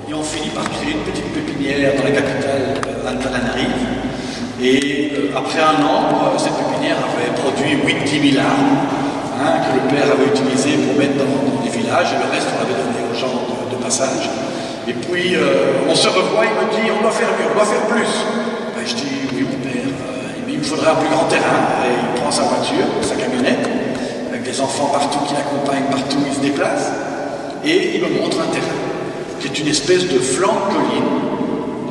Et on finit par créer une petite pépinière dans la capitale, Antananarive. Et après un an, cette pépinière avait produit 8-10 000 arbres que le père avait utilisés pour mettre dans des villages, et le reste on avait donné aux gens de passage. Et puis on se revoit, il me dit on doit faire mieux, on doit faire plus. Ben, je dis oui mon père, il me faudrait un plus grand terrain. Et il prend sa voiture, sa camionnette, avec des enfants partout qui l'accompagnent, partout où il se déplace, et il me montre un terrain qui est une espèce de flanc de colline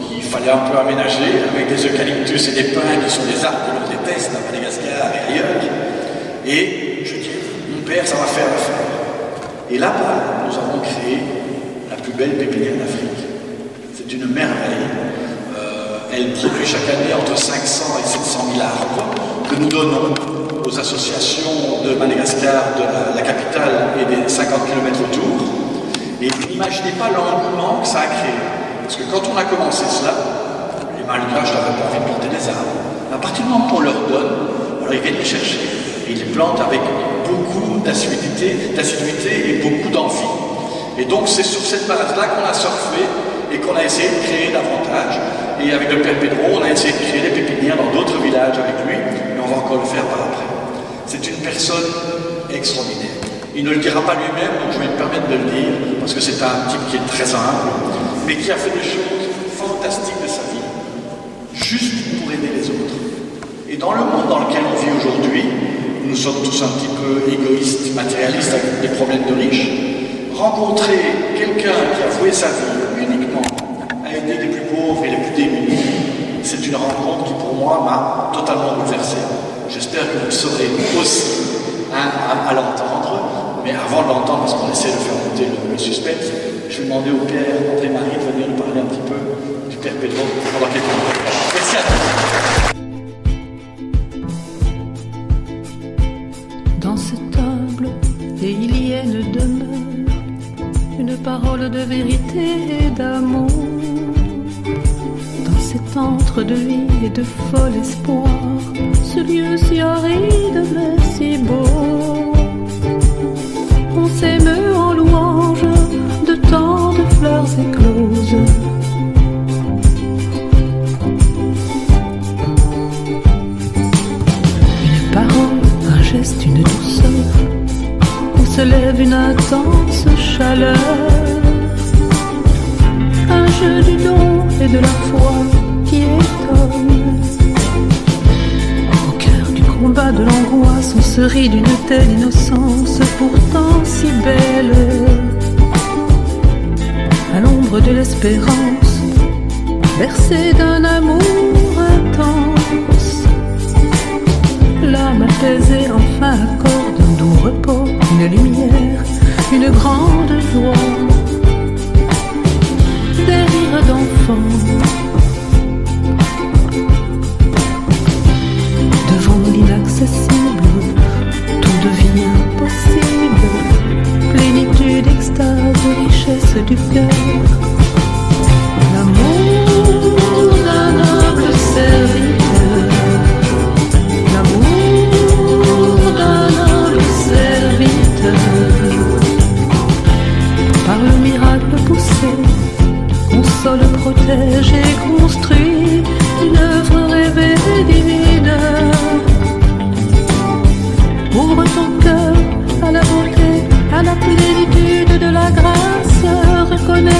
qu'il fallait un peu aménager avec des eucalyptus et des pins qui sont des arbres que l'on déteste à Madagascar et ailleurs. Et je dis, mon père, ça va faire l'affaire. Et là-bas, nous avons créé la plus belle pépinière d'Afrique. C'est une merveille. Elle produit chaque année entre 500 et 700 000 arbres que nous donnons aux associations de Madagascar, de la capitale et des 50 km autour. Et n'imaginez pas l'engouement que ça a créé. Parce que quand on a commencé cela, les Malgaches n'avaient pas envie de planter des arbres. À partir du moment où on leur donne, alors ils viennent les chercher. Et ils les plantent avec beaucoup d'assiduité et beaucoup d'envie. Et donc c'est sur cette base-là qu'on a surfé et qu'on a essayé de créer davantage. Et avec le père Pedro, on a essayé de créer des pépinières dans d'autres villages avec lui, mais on va encore le faire par après. C'est une personne extraordinaire. Il ne le dira pas lui-même, donc je vais me permettre de le dire, parce que c'est un type qui est très humble, mais qui a fait des choses fantastiques de sa vie, juste pour aider les autres. Et dans le monde dans lequel on vit aujourd'hui, nous sommes tous un petit peu égoïstes, matérialistes, avec des problèmes de riches, rencontrer quelqu'un qui a voué sa vie uniquement à aider les plus pauvres et les plus démunis, c'est une rencontre qui pour moi m'a totalement bouleversé. J'espère que vous saurez aussi à l'entendre, mais avant de l'entendre, parce qu'on essaie de faire monter le suspense, je vais demander au père André-Marie de venir nous parler un petit peu du père Pedro pendant quelques minutes. Merci à tous. Dans ce table, et il y a une demeure, une parole de vérité et d'amour. Dans cet entre de vie et de fol espoir, ce lieu si aride mais si beau. On s'émeut en louange de tant de fleurs écloses. Une parole, un geste, une douceur, où se lève une intense chaleur. Un jeu du don et de la foi qui étonne. Au cœur du combat de l'angoisse, on se rit d'une telle innocence, pourtant si belle. À l'ombre de l'espérance, bercée d'un amour intense, l'âme apaisée enfin accorde un doux repos, une lumière, une grande joie. Des rires d'enfants devant l'inaccessible, tout devient possible. Plénitude, extase, richesse du cœur. L'amour d'un noble serviteur. L'amour d'un noble serviteur. Par le miracle poussé, console, protège et construit une œuvre rêvée divine. Ouvre ton cœur à la beauté, à la plénitude de la grâce. Reconnais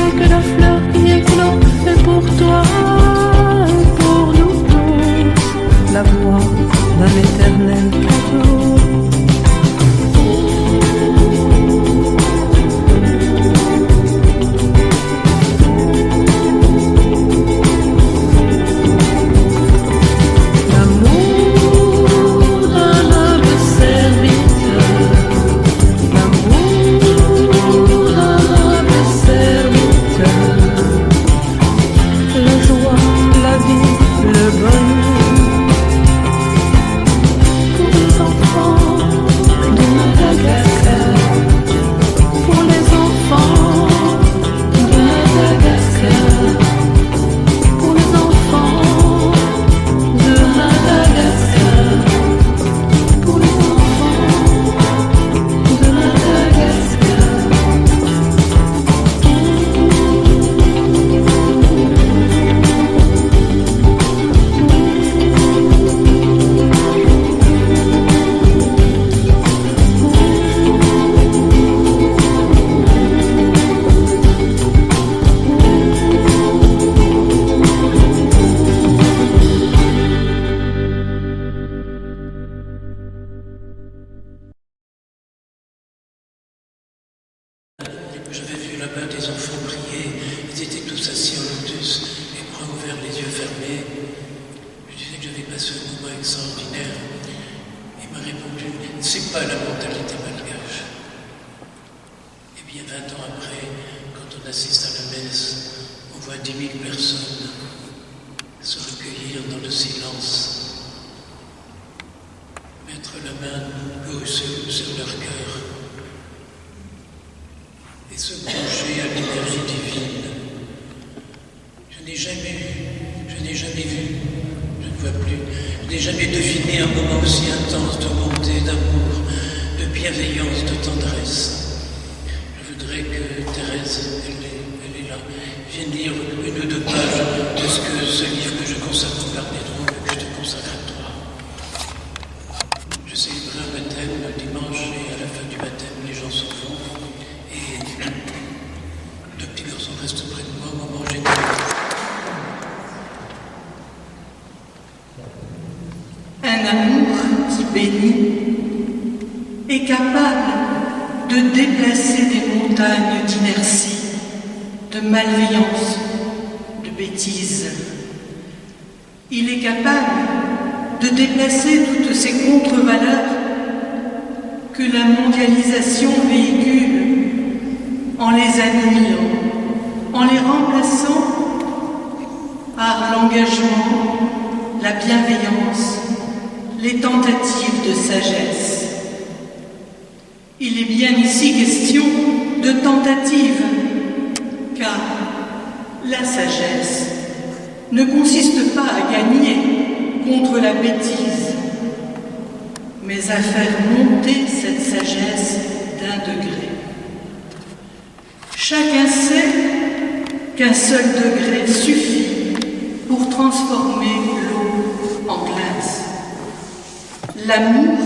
là-bas des enfants priaient, ils étaient tous assis en lotus, les bras ouverts, les yeux fermés. Je disais que j'avais passé un moment extraordinaire. Il m'a répondu, c'est pas la mentalité malgache. Et bien 20 ans après, quand on assiste à la messe, on voit 10 000 personnes se recueillir dans le silence, mettre la main gauche sur leur cœur et se plonger à l'énergie divine. Je n'ai jamais vu, je ne vois plus, je n'ai jamais deviné un moment aussi intense de bonté, d'amour, de bienveillance, de tendresse. Je voudrais que Thérèse, elle est là, vienne lire une ou deux pages de ce livre que je consacre au Père Pédro, que je te consacre à toi. Je célébrerai un baptême le dimanche et à la fin du baptême, les gens s'en vont. Et deux petits garçons restent près de moi au moment où j'ai Un amour qui bénit est capable de déplacer des montagnes d'inertie, de malveillance, de bêtise. Il est capable de déplacer toutes ces contre-valeurs que la mondialisation véhicule en les annihilant, en les remplaçant par l'engagement, la bienveillance, les tentatives de sagesse. Il est bien ici question de tentatives, car la sagesse ne consiste pas à gagner contre la bêtise, mais à faire monter cette sagesse d'un degré. Chacun sait qu'un seul degré suffit pour transformer l'eau en glace. L'amour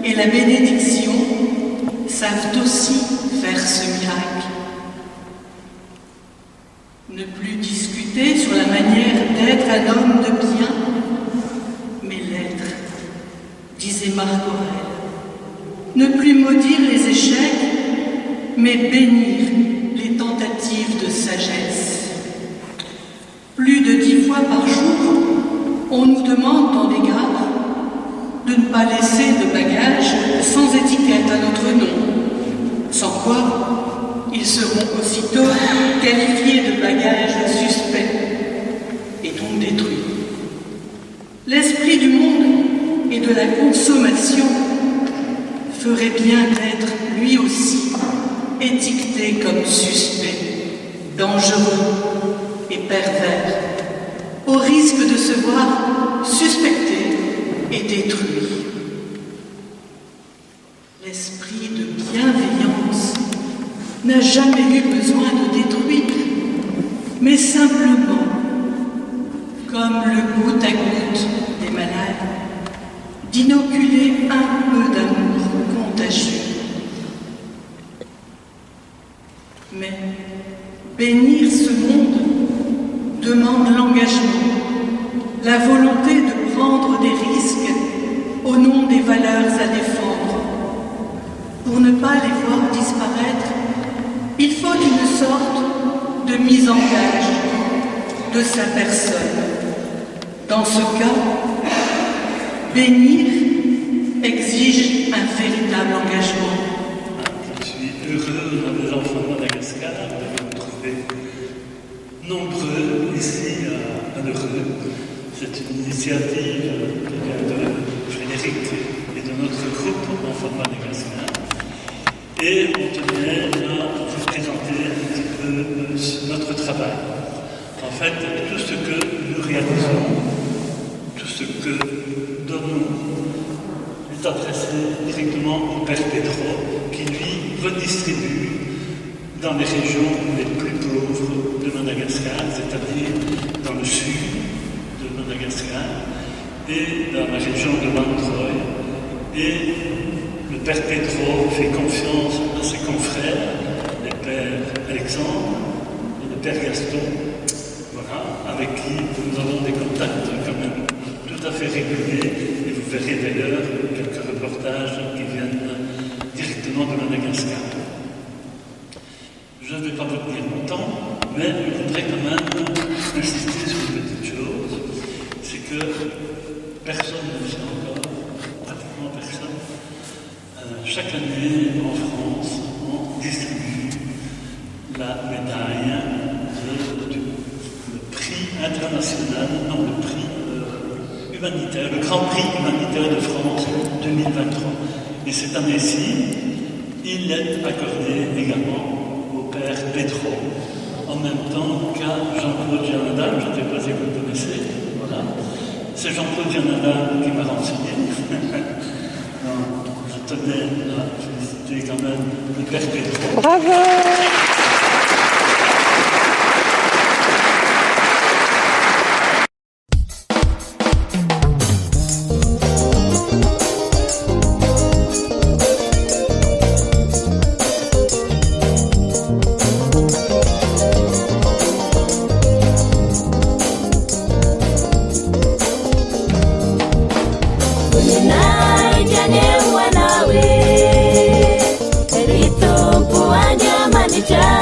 et la bénédiction savent aussi faire ce miracle. Ne plus discuter sur la manière d'être un homme de bien, mais l'être, disait Marc Aurèle. Ne plus maudire les échecs, mais bénir les tentatives de sagesse. Plus de 10 fois par jour, on nous demande dans des gares de ne pas laisser de bagages sans étiquette à notre nom, sans quoi ils seront aussitôt qualifiés de bagages suspects et donc détruits. L'esprit du monde et de la consommation ferait bien d'être lui aussi étiqueté comme suspect, dangereux et pervers, au risque de se voir suspecté et détruit. L'esprit de bienveillance n'a jamais eu besoin de détruire, mais simplement, comme le goutte à goutte des malades, d'inoculer un peu d'amour contagieux. Mais bénir ce monde demande l'engagement, la volonté de prendre des risques au nom des valeurs à défendre. Pour ne pas les voir disparaître, il faut une sorte de mise en gage de sa personne. Dans ce cas, bénir exige un véritable engagement. Je suis heureux dans les enfants de Madagascar de vous trouver nombreux ici à Heureux. C'est une initiative qui vient de Frédéric et de notre groupe Enfants de Madagascar. Et on tenait à vous présenter un petit peu notre travail. En fait, tout ce que nous réalisons, tout ce que nous donnons, est adressé directement au Père Pédro, qui lui redistribue dans les régions les plus pauvres de Madagascar, c'est-à-dire dans le sud de Madagascar et dans la région de Mantroy. Et le Père Pédro fait confiance à ses confrères, les Pères Alexandre et le Père Gaston, voilà, avec qui nous avons des contacts quand même tout à fait réguliers. Et vous verrez d'ailleurs quelques reportages qui viennent directement de Madagascar. Je veux Mais je voudrais quand même insister sur une petite chose, c'est que personne ne sait encore, pratiquement personne, chaque année en France, on distribue la médaille du prix international, non, le prix humanitaire, le Grand Prix humanitaire de France 2023. Et cette année-ci, il est accordé également au père Pedro, en même temps qu'à Jean-Claude Janada. Je ne sais pas si vous le connaissez. Voilà. C'est Jean-Claude Janada qui m'a renseigné. Je tenais à féliciter quand même le père Pedro. Bravo! Nawe, Rito Puanja Manicha.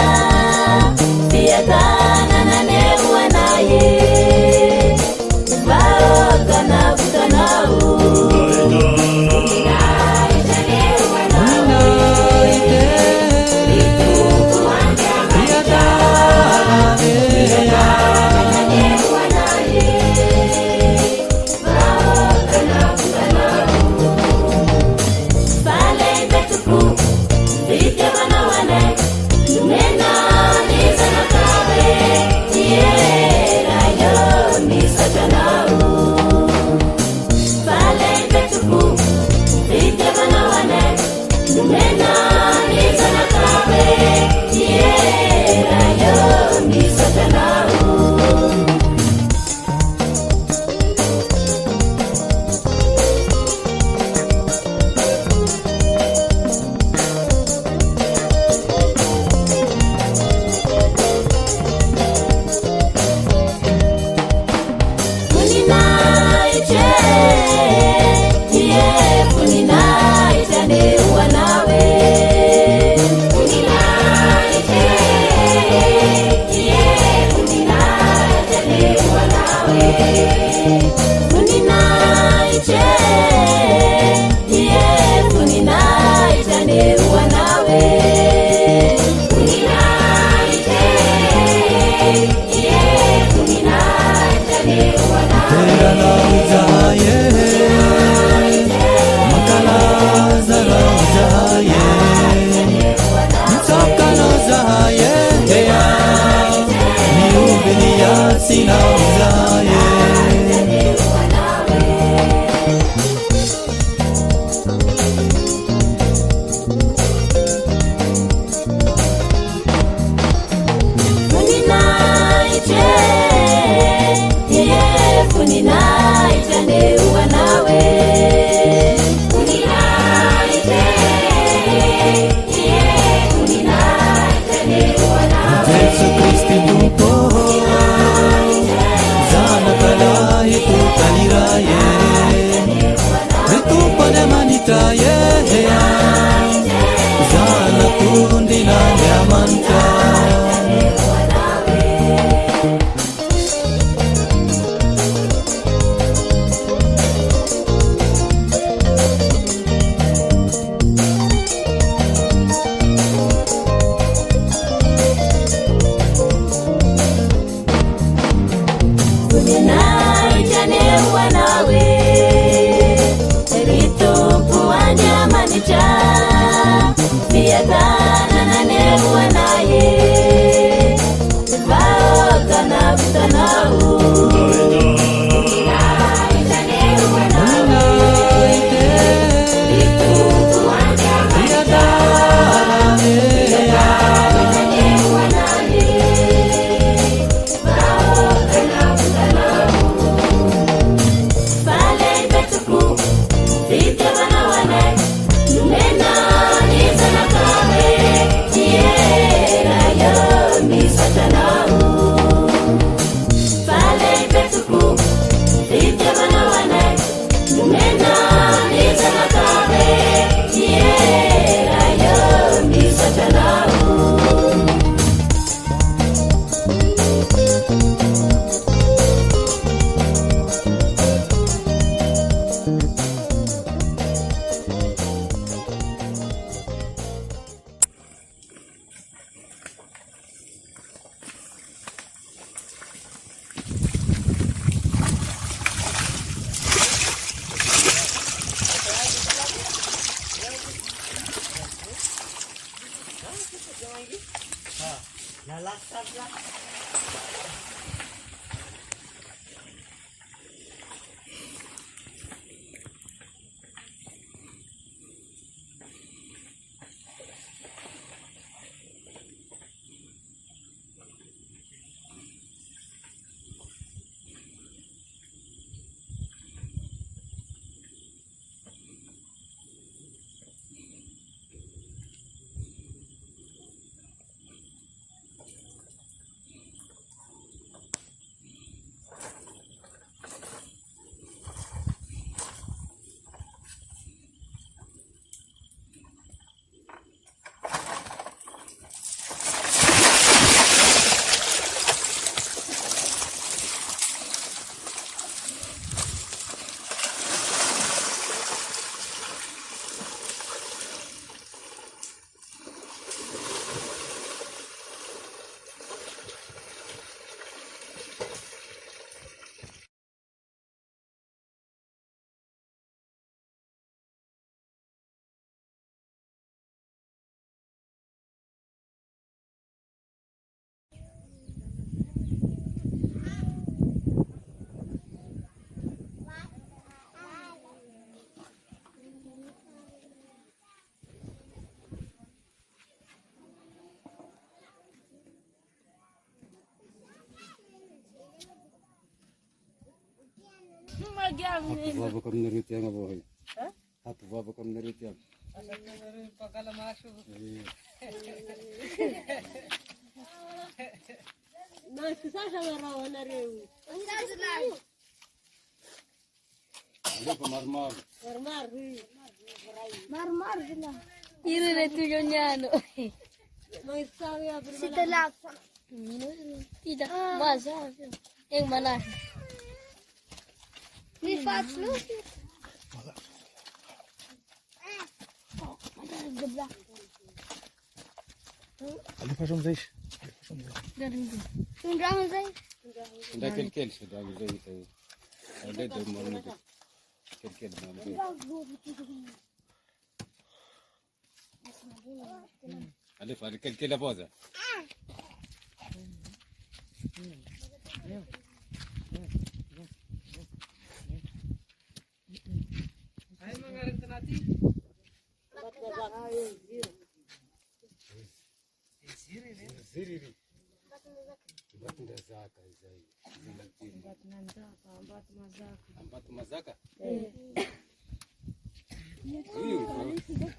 Hapo kama niriti anga boy. Hapo kama niriti anga. Pakala masuk. Mas sasa warawa na reu. Hapo marmar. Marmar gila. Iri na tujuannya. Mas sabi apa? Setelah tidak masa yang mana? Ni fatlu. Ali faz vez. Sundrang zai. Sudah kel sudah gitu. Ada demam itu. Kel demam. Alif ada kel apa aja? Ayo mengarit nanti. Ziri. Batunda zaka zai. Ambat mazaka.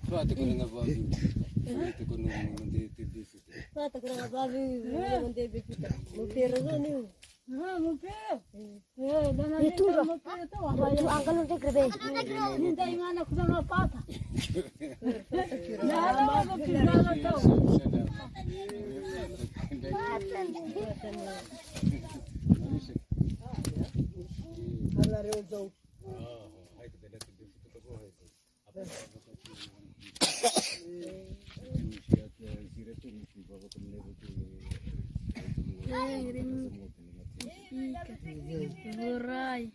Tuh ada kuna babi. Itu kuna mende tibisi. Mata kurang babi, mende bikita. Mupero ni. Mupero. Itu angkal untuk kerbe. Minta imana kuna pata. Burai.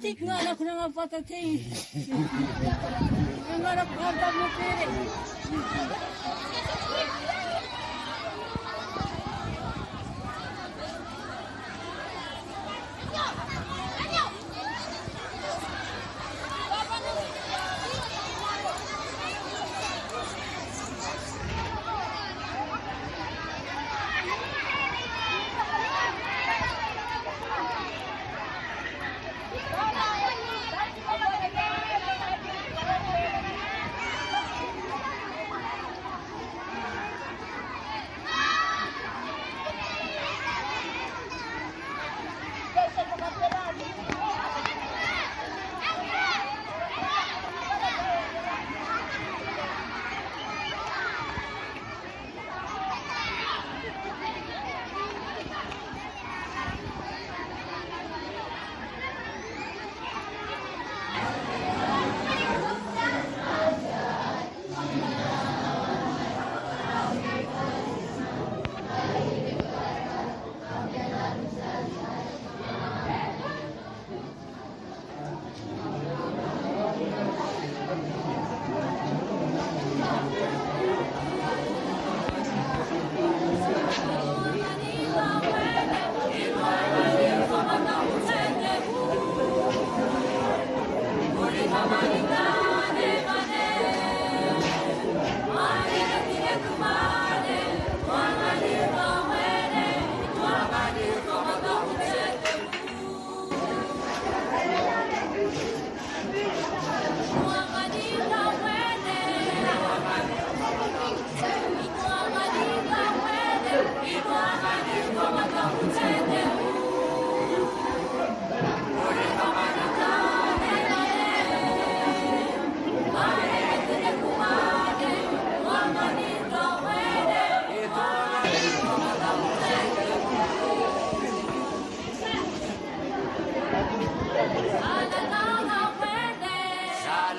Tik mana kurang apa tadi? Mana apa mupere?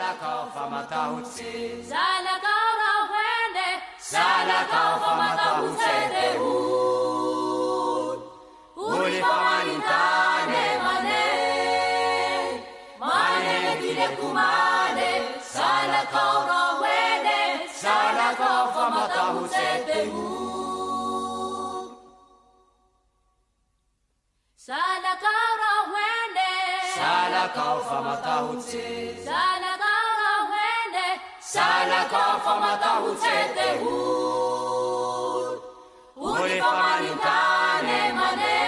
Salakau famatahutse, Salakau rawende, Salakau famatahutse te hud. Uli pamanintane mane, mane tire kumane, Salakau rawende, Salakau famatahutse te hud. Salakau rawende, Salakau famatahutse, Salakau rawende, Salakau famatahutse te hud. Uli pamanintane mane,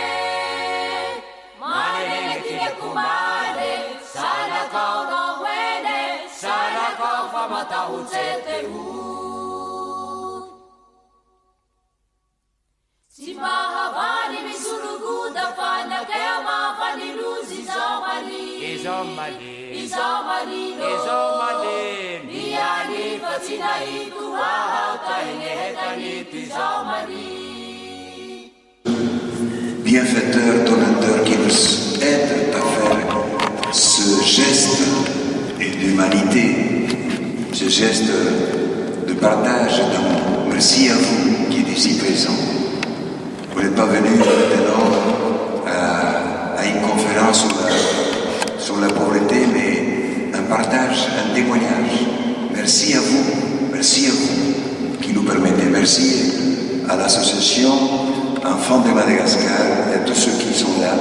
mane tire kumane, Salakau rawende, Salakau famatahutse te hud. Simahavani misuruguda fana kema fani luzi zomali, izomali, biani fatina ikuwa hata ingehetani tizomali. Bienfaiteur, donateur qui nous aide à faire ce geste d'humanité, ce geste de partage d'amour. Merci à vous qui êtes ici présents. Vous n'êtes pas venu maintenant à une conférence sur la pauvreté, mais un partage, un témoignage. Merci à vous qui nous permettez. Merci à l'association Enfants de Madagascar et à tous ceux qui sont là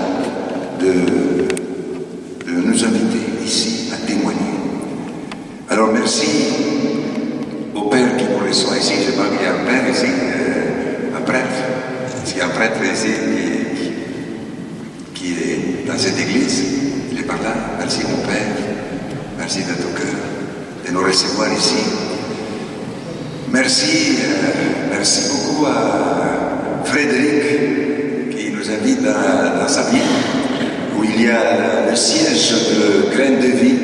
de nous inviter ici à témoigner. Alors merci au Père qui nous reçoit ici. Je crois qu'il y a un Père ici, un prêtre. Il y a un prêtre ici qui est dans cette église. Il est par là. Merci mon Père. Merci de tout cœur de nous recevoir ici. Merci beaucoup à Frédéric qui nous invite dans sa ville où il y a le siège de Graines de Vie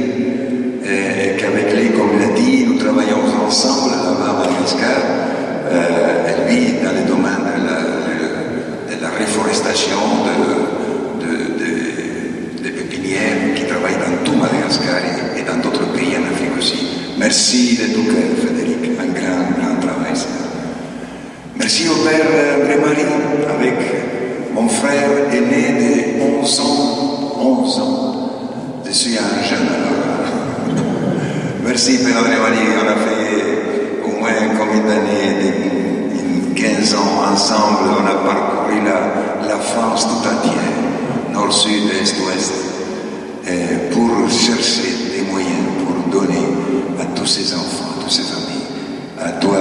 et qu'avec lui, comme il a dit, nous travaillons ensemble là-bas à Madagascar. Lui, dans le domaine de la réforestation, des pépinières qui travaillent dans tout Madagascar et dans d'autres pays en Afrique aussi. Merci de tout cœur, Frédéric, un grand travail. Merci au Père André-Marie, avec mon frère aîné de 11 ans. Je suis un jeune alors. Merci Père André-Marie, on a fait au moins combien d'années, 15 ans ensemble, on a parcouru la France tout entière, nord, sud, est, ouest, pour chercher des moyens pour donner à tous ces enfants, à toutes ces familles. À toi,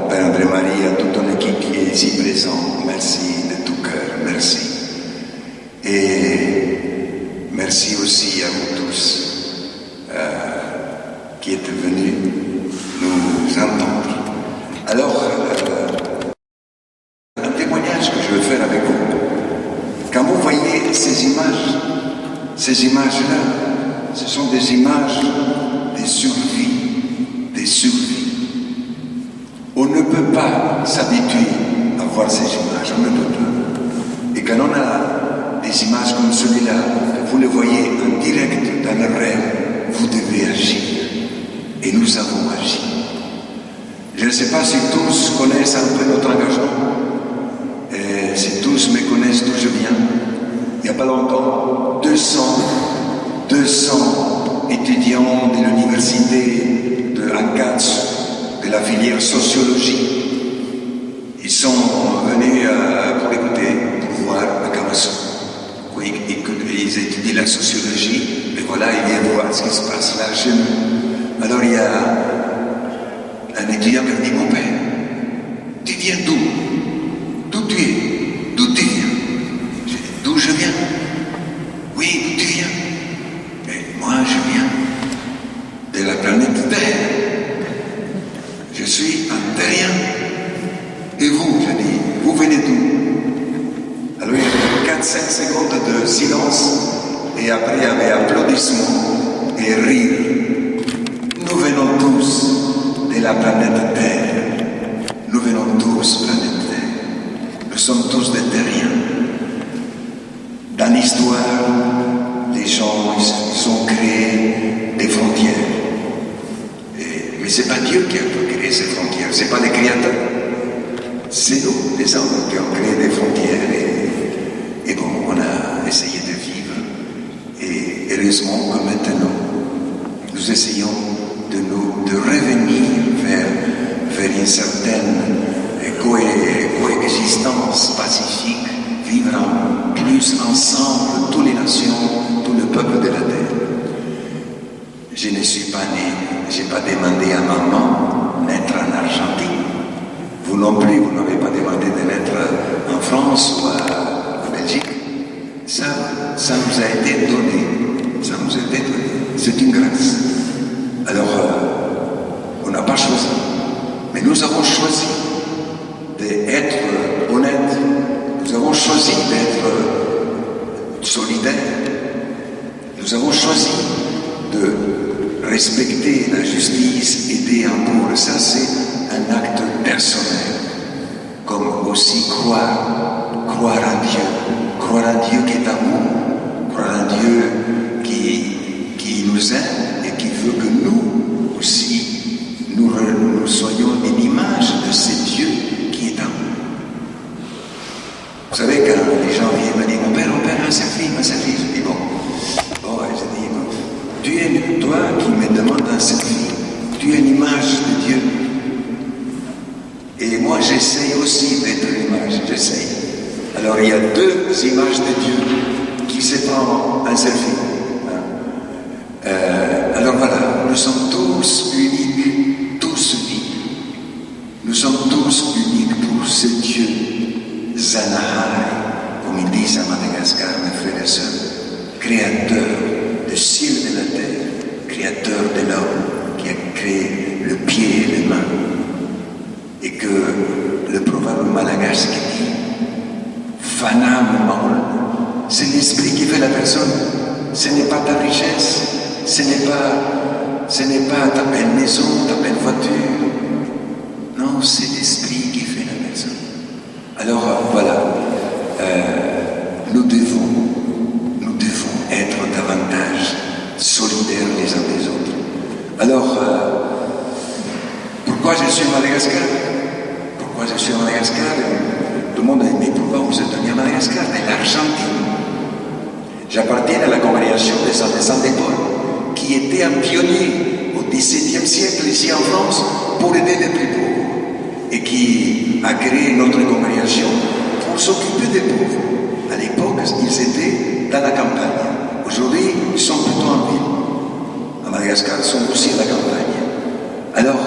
Père André-Marie, à toute ton équipe qui est ici présente, merci de tout cœur, merci. Et merci aussi à vous tous qui êtes venus nous entendre. Alors, un témoignage que je veux faire avec vous. Quand vous voyez ces images-là, ce sont des images de survie, On ne peut pas s'habituer à voir ces images, on ne peut pas. Et quand on a des images comme celui-là, vous les voyez en direct dans le rêve, vous devez agir. Et nous avons agi. Je ne sais pas si tous connaissent un peu notre engagement. Et si tous me connaissent d'où je viens. Il n'y a pas longtemps, 200 étudiants de l'université de Ankatsu, de la filière sociologie. Ils sont venus pour écouter, pour voir à Kamasu. Ils étudient la sociologie, et voilà, ils viennent voir ce qui se passe là chez nous. Alors il y a un étudiant qui me dit, mon père, tu viens d'où? D'où tu es? D'où tu viens? J'ai dit, d'où je viens? Oui, d'où tu viens? Et moi, je viens de la planète Terre. Je suis un terrien. Et vous, je dis, vous venez d'où? Alors il y a 4-5 secondes de silence, et après il y avait applaudissements et rire. Nous venons tous de la planète Terre. Nous venons tous de la planète Terre. Nous sommes tous des terriens. Dans l'histoire, les gens ils ont créé des frontières. Dieu qui a créé ces frontières, ce n'est pas les créateurs. C'est nous, les hommes, qui ont créé des frontières et bon, on a essayé de vivre. Et heureusement que maintenant, nous essayons de revenir vers une certaine coexistence pacifique, vivre plus ensemble, toutes les nations, tout le peuple de la terre. Je ne suis pas né, je n'ai pas demandé à maman naître en Argentine. Vous non plus, vous n'avez pas demandé de naître en France ou en Belgique. Ça nous a été donné. Ça nous a été donné. C'est une grâce. Alors, on n'a pas choisi. Mais nous avons choisi d'être honnêtes. Nous avons choisi d'être solidaires. Nous avons choisi de respecter la justice, aider un pauvre. Ça, c'est un acte personnel. Comme aussi croire à Dieu qui est amour, croire à Dieu qui nous aime et qui veut que nous aussi, nous soyons une image de ce Dieu qui est amour. Vous savez, quand les gens viennent me dire, mon père, un selfie, je dis, bon, je dis, bon, toi qui me demandes un selfie, tu es une image de Dieu. Et moi, j'essaye aussi d'être l'image, j'essaye. Alors, il y a deux images de Dieu qui se prennent un selfie. Alors voilà, nous sommes tous uniques, Nous sommes tous uniques pour ce Dieu, Zanahai, comme ils disent à Madagascar, mes frères et sœurs, créateur du ciel et de la terre, créateur de l'homme, qui a créé le pied et les mains. Et que le proverbe malagasy qui dit Fanam Maul, c'est l'esprit qui fait la personne. Ce n'est pas ta richesse, ce n'est pas ta belle maison, ta belle voiture. Non, c'est l'esprit qui fait la personne. Alors voilà, nous devons être davantage solidaires les uns des autres. Alors, pourquoi je suis à Madagascar? Tout le monde dit, mais pourquoi vous êtes venu à Madagascar? De l'Argentine. J'appartiens à la congrégation des Saints de Paul, qui était un pionnier au XVIIe siècle ici en France pour aider les plus pauvres, et qui a créé notre congrégation pour s'occuper des pauvres. À l'époque, ils étaient dans la campagne. Aujourd'hui, ils sont plutôt en ville. À Madagascar, ils sont aussi à la campagne. Alors,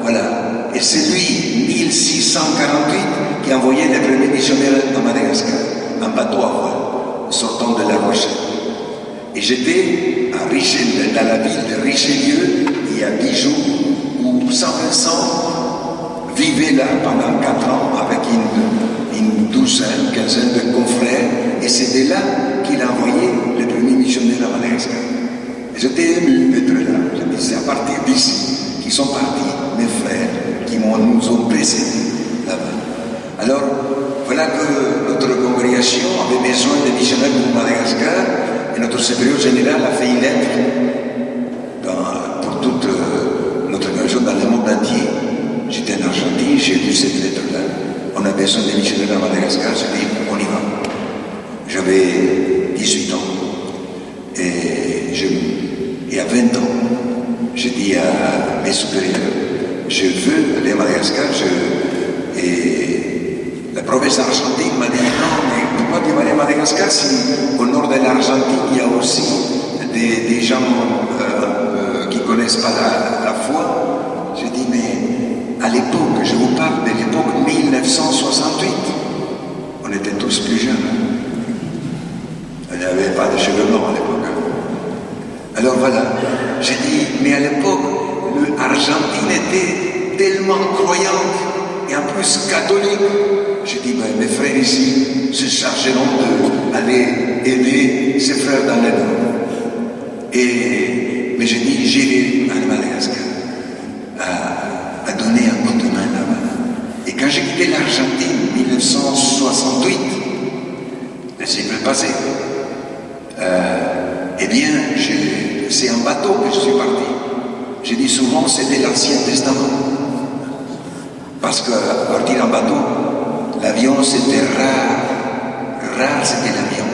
voilà. Et c'est lui, 1648, qui a envoyé les premiers missionnaires à Madagascar, en bateau à voile, sortant de La Rochelle. Et j'étais à Richelieu, dans la ville de Richelieu, il y a 10 jours, où Saint-Vincent vivait là pendant 4 ans avec une douzaine, quinzaine de confrères, et c'était là qu'il a envoyé les premiers missionnaires à Madagascar. Et j'étais ému d'être là. Je dis, c'est à partir d'ici qu'ils sont partis, mes frères, qui nous ont précédés là-bas. Alors, voilà que notre congrégation avait besoin de missionnaires pour Madagascar, et notre supérieur général a fait une lettre pour toute notre congrégation dans le monde entier. J'étais en Argentine, j'ai lu cette lettre-là. On a besoin de missionnaires à Madagascar, j'ai dit, on y va. J'avais 18 ans. Et à 20 ans, j'ai dit à mes supérieurs, je veux aller à Madagascar. Et la province d'Argentine m'a dit, non, mais pourquoi tu vas aller à Madagascar si au nord de l'Argentine, il y a aussi des gens qui ne connaissent pas la foi. J'ai dit, mais à l'époque, je vous parle de l'époque 1968, on était tous plus jeunes. Il n'y avait pas de cheveux blancs à l'époque. Alors voilà, j'ai dit, mais à l'époque, l'Argentine était tellement croyante et en plus catholique. J'ai dit, ben, mes frères ici se chargeront d'aller aider ses frères dans les nord. Mais j'ai dit, j'irai à Madagascar à donner un coup de main là-bas. Et quand j'ai quitté l'Argentine, 1968, le siècle passé, eh bien, c'est en bateau que je suis parti. J'ai dit, souvent c'était l'Ancien Testament. Parce qu'à partir en bateau, l'avion c'était rare. Rare c'était l'avion.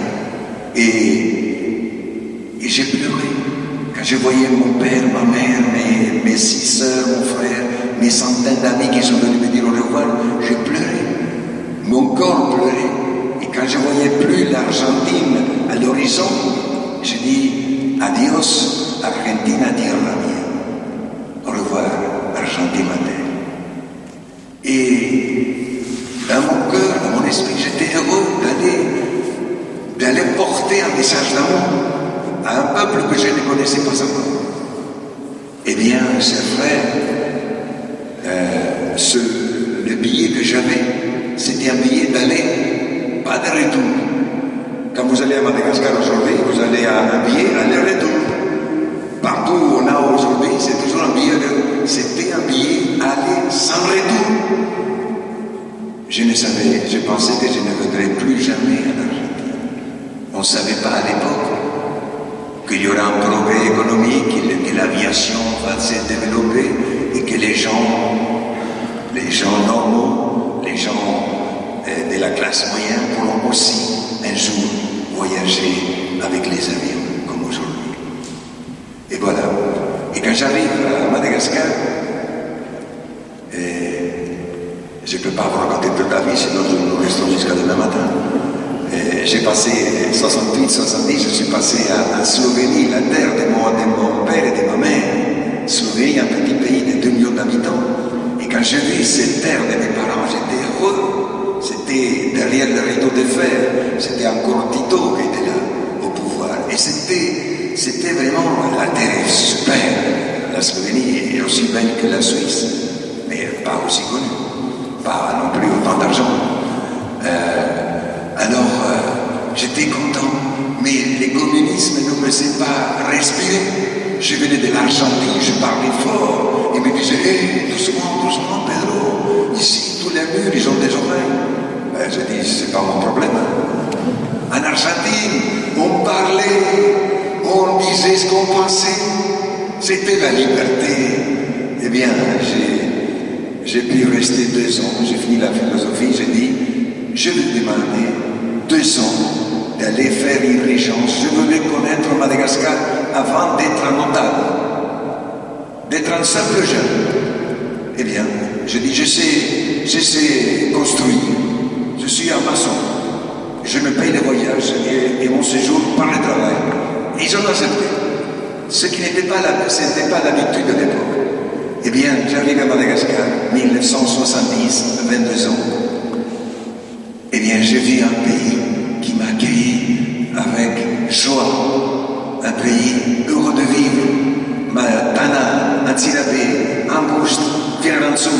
Et j'ai pleuré. Quand je voyais mon père, ma mère, mes 6 sœurs, mon frère, mes centaines d'amis qui sont venus me dire au revoir, j'ai pleuré. Mon corps pleurait. Et quand je voyais plus l'Argentine à l'horizon, je dis adios Argentina tierra mía. Au revoir Argentine ma terre. Et dans mon cœur, dans mon esprit, j'étais heureux d'aller porter un message d'amour à un peuple que je ne connaissais pas encore. Eh bien, c'est vrai, le billet que j'avais, c'était un billet d'aller, pas de retour. Quand vous allez à Madagascar aujourd'hui, vous allez à un billet aller-retour. Partout où on a aujourd'hui, c'est toujours un billet c'était un billet aller sans retour. Je pensais que je ne viendrais plus jamais en Argentine. On ne savait pas à l'époque qu'il y aura un progrès économique, que l'aviation va se développer et que les gens normaux, les gens de la classe moyenne pourront aussi un jour voyager avec les avions comme aujourd'hui. Et voilà. Et quand j'arrive à Madagascar, je ne peux pas vous raconter toute la vie, sinon nous restons jusqu'à demain matin. J'ai passé 68, 70, je suis passé à Slovénie, la terre de mon père et de ma mère. Slovénie, un petit pays de 2 millions d'habitants. Et quand j'ai vu cette terre de mes parents, j'étais heureux. C'était derrière le rideau de fer. C'était encore Tito qui était là, au pouvoir. Et c'était vraiment, la terre est super. La Slovénie est aussi belle que la Suisse, mais pas aussi connue. Pas non plus autant d'argent. Alors, j'étais content, mais le communisme ne me laissait pas respirer. Je venais de l'Argentine, je parlais fort, ils me disaient hey, doucement, doucement, Pedro, ici, tous les murs, ils ont des oreilles. Je dis, c'est pas mon problème. En Argentine, on parlait, on disait ce qu'on pensait, c'était la liberté. Eh bien, j'ai pu rester 2 ans, j'ai fini la philosophie, j'ai dit, je vais demander 2 ans d'aller faire une régence. Je voulais connaître Madagascar avant d'être un notable, d'être un simple jeune. Eh bien, je dis, je sais construire, je suis un maçon, je me paye les voyages et mon séjour par le travail. Et ils ont accepté, ce qui n'était pas l'habitude de l'époque. Eh bien, j'arrive à Madagascar, 1970, 22 ans. Eh bien, j'ai vu un pays qui m'a accueilli avec joie, un pays heureux de vivre. Tana, Antsirabe, Angust, Firanzou.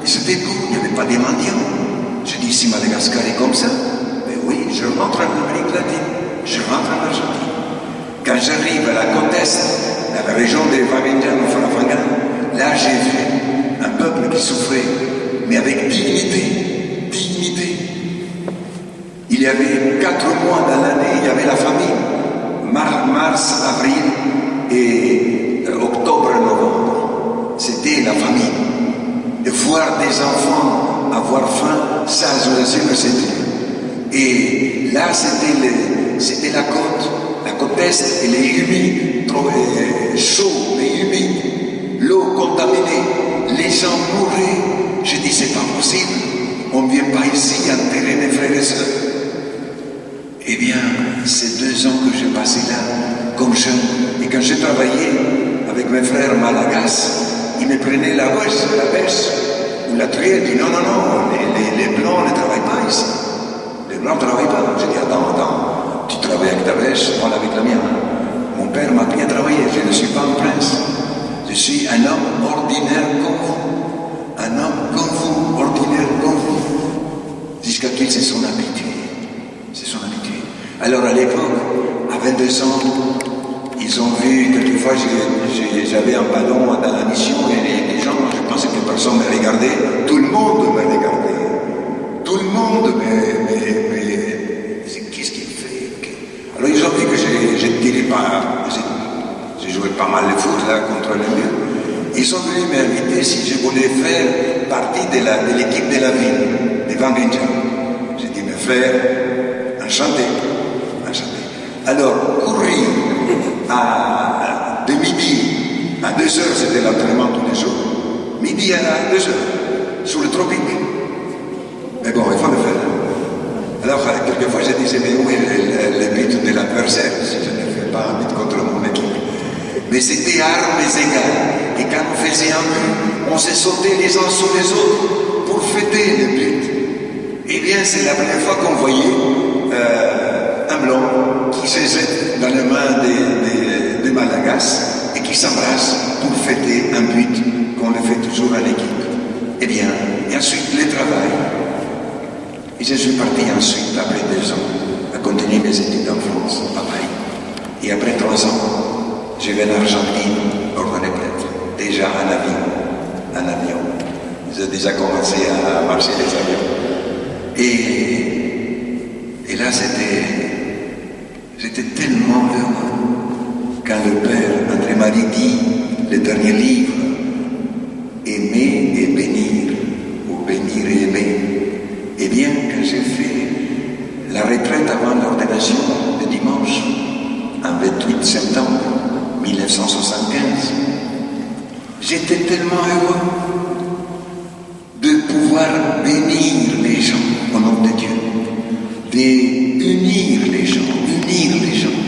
Et c'était tout, il n'y avait pas des mendiants. Je dis, si Madagascar est comme ça, mais oui, je rentre en Amérique latine, je rentre en Argentine. Quand j'arrive à la côte est, dans la région de Varengan, Farafanga, là j'ai vu un peuple qui souffrait, mais avec dignité, dignité. Il y avait 4 mois dans l'année, il y avait la famine, mars, avril et octobre, novembre. C'était la famine. Et voir des enfants avoir faim, ça je vous assure que c'était. Et là c'était la côte est, elle est humide, trop chaud, mais humide. L'eau contaminée, les gens mouraient. Je dis, c'est pas possible. On ne vient pas ici enterrer mes frères et sœurs. Eh bien, ces 2 ans que j'ai passé là, comme jeune, et quand j'ai travaillé avec mes frères malagasy, ils me prenaient la bêche, ou la truelle, ils disent non, les blancs ne travaillent pas ici. Les blancs ne travaillent pas. J'ai dit, attends, tu travailles avec ta bêche, moi avec la mienne. Mon père m'a bien travaillé, je ne suis pas un prince. Je suis un homme ordinaire comme vous. Un homme comme vous, ordinaire comme vous. Jusqu'à qu'il se sont habitués. C'est son habitude. Alors à l'époque, à 22 ans, ils ont vu, quelquefois j'avais un ballon dans la mission et les gens, je pensais que personne me regardait. Tout le monde me regardait. Tout le monde qu'est-ce qu'il fait? Alors ils ont vu que je tirais pas, j'ai joué pas mal le foot là contre le mur. ils sont venus m'inviter si je voulais faire partie de l'équipe de la ville, de Wangenjan. J'ai dit, mes frères, enchanté, enchanté. Alors, courir de midi à 2 heures, c'était l'entraînement tous les jours. Midi à 2 heures, sous le tropique. Mais bon, il faut le faire. Alors, quelquefois, je disais, mais où est le but de l'adversaire si je ne fais pas un but contre mon équipe? Mais c'était armes égales. Et quand on faisait un but, on se sautait les uns sur les autres pour fêter le but. Eh bien, c'est la première fois qu'on voyait un blanc qui se jette dans les mains des Malagas et qui s'embrasse pour fêter un but qu'on le fait toujours à l'équipe. Eh bien, et ensuite, le travail. Et je suis parti ensuite, après 2 ans, à continuer mes études en France, à Paris. Et après 3 ans, je vais en Argentine, ordonné prêtre, déjà en avion. J'ai déjà commencé à marcher les avions. Et là, j'étais tellement heureux quand le Père André-Marie dit, le dernier livre, Aimer et bénir, ou bénir et aimer. Eh bien, quand j'ai fait la retraite avant l'ordination de dimanche, en 28 septembre 1975, j'étais tellement heureux de pouvoir bénir les gens au nom de Dieu, d'unir les gens, unir les gens.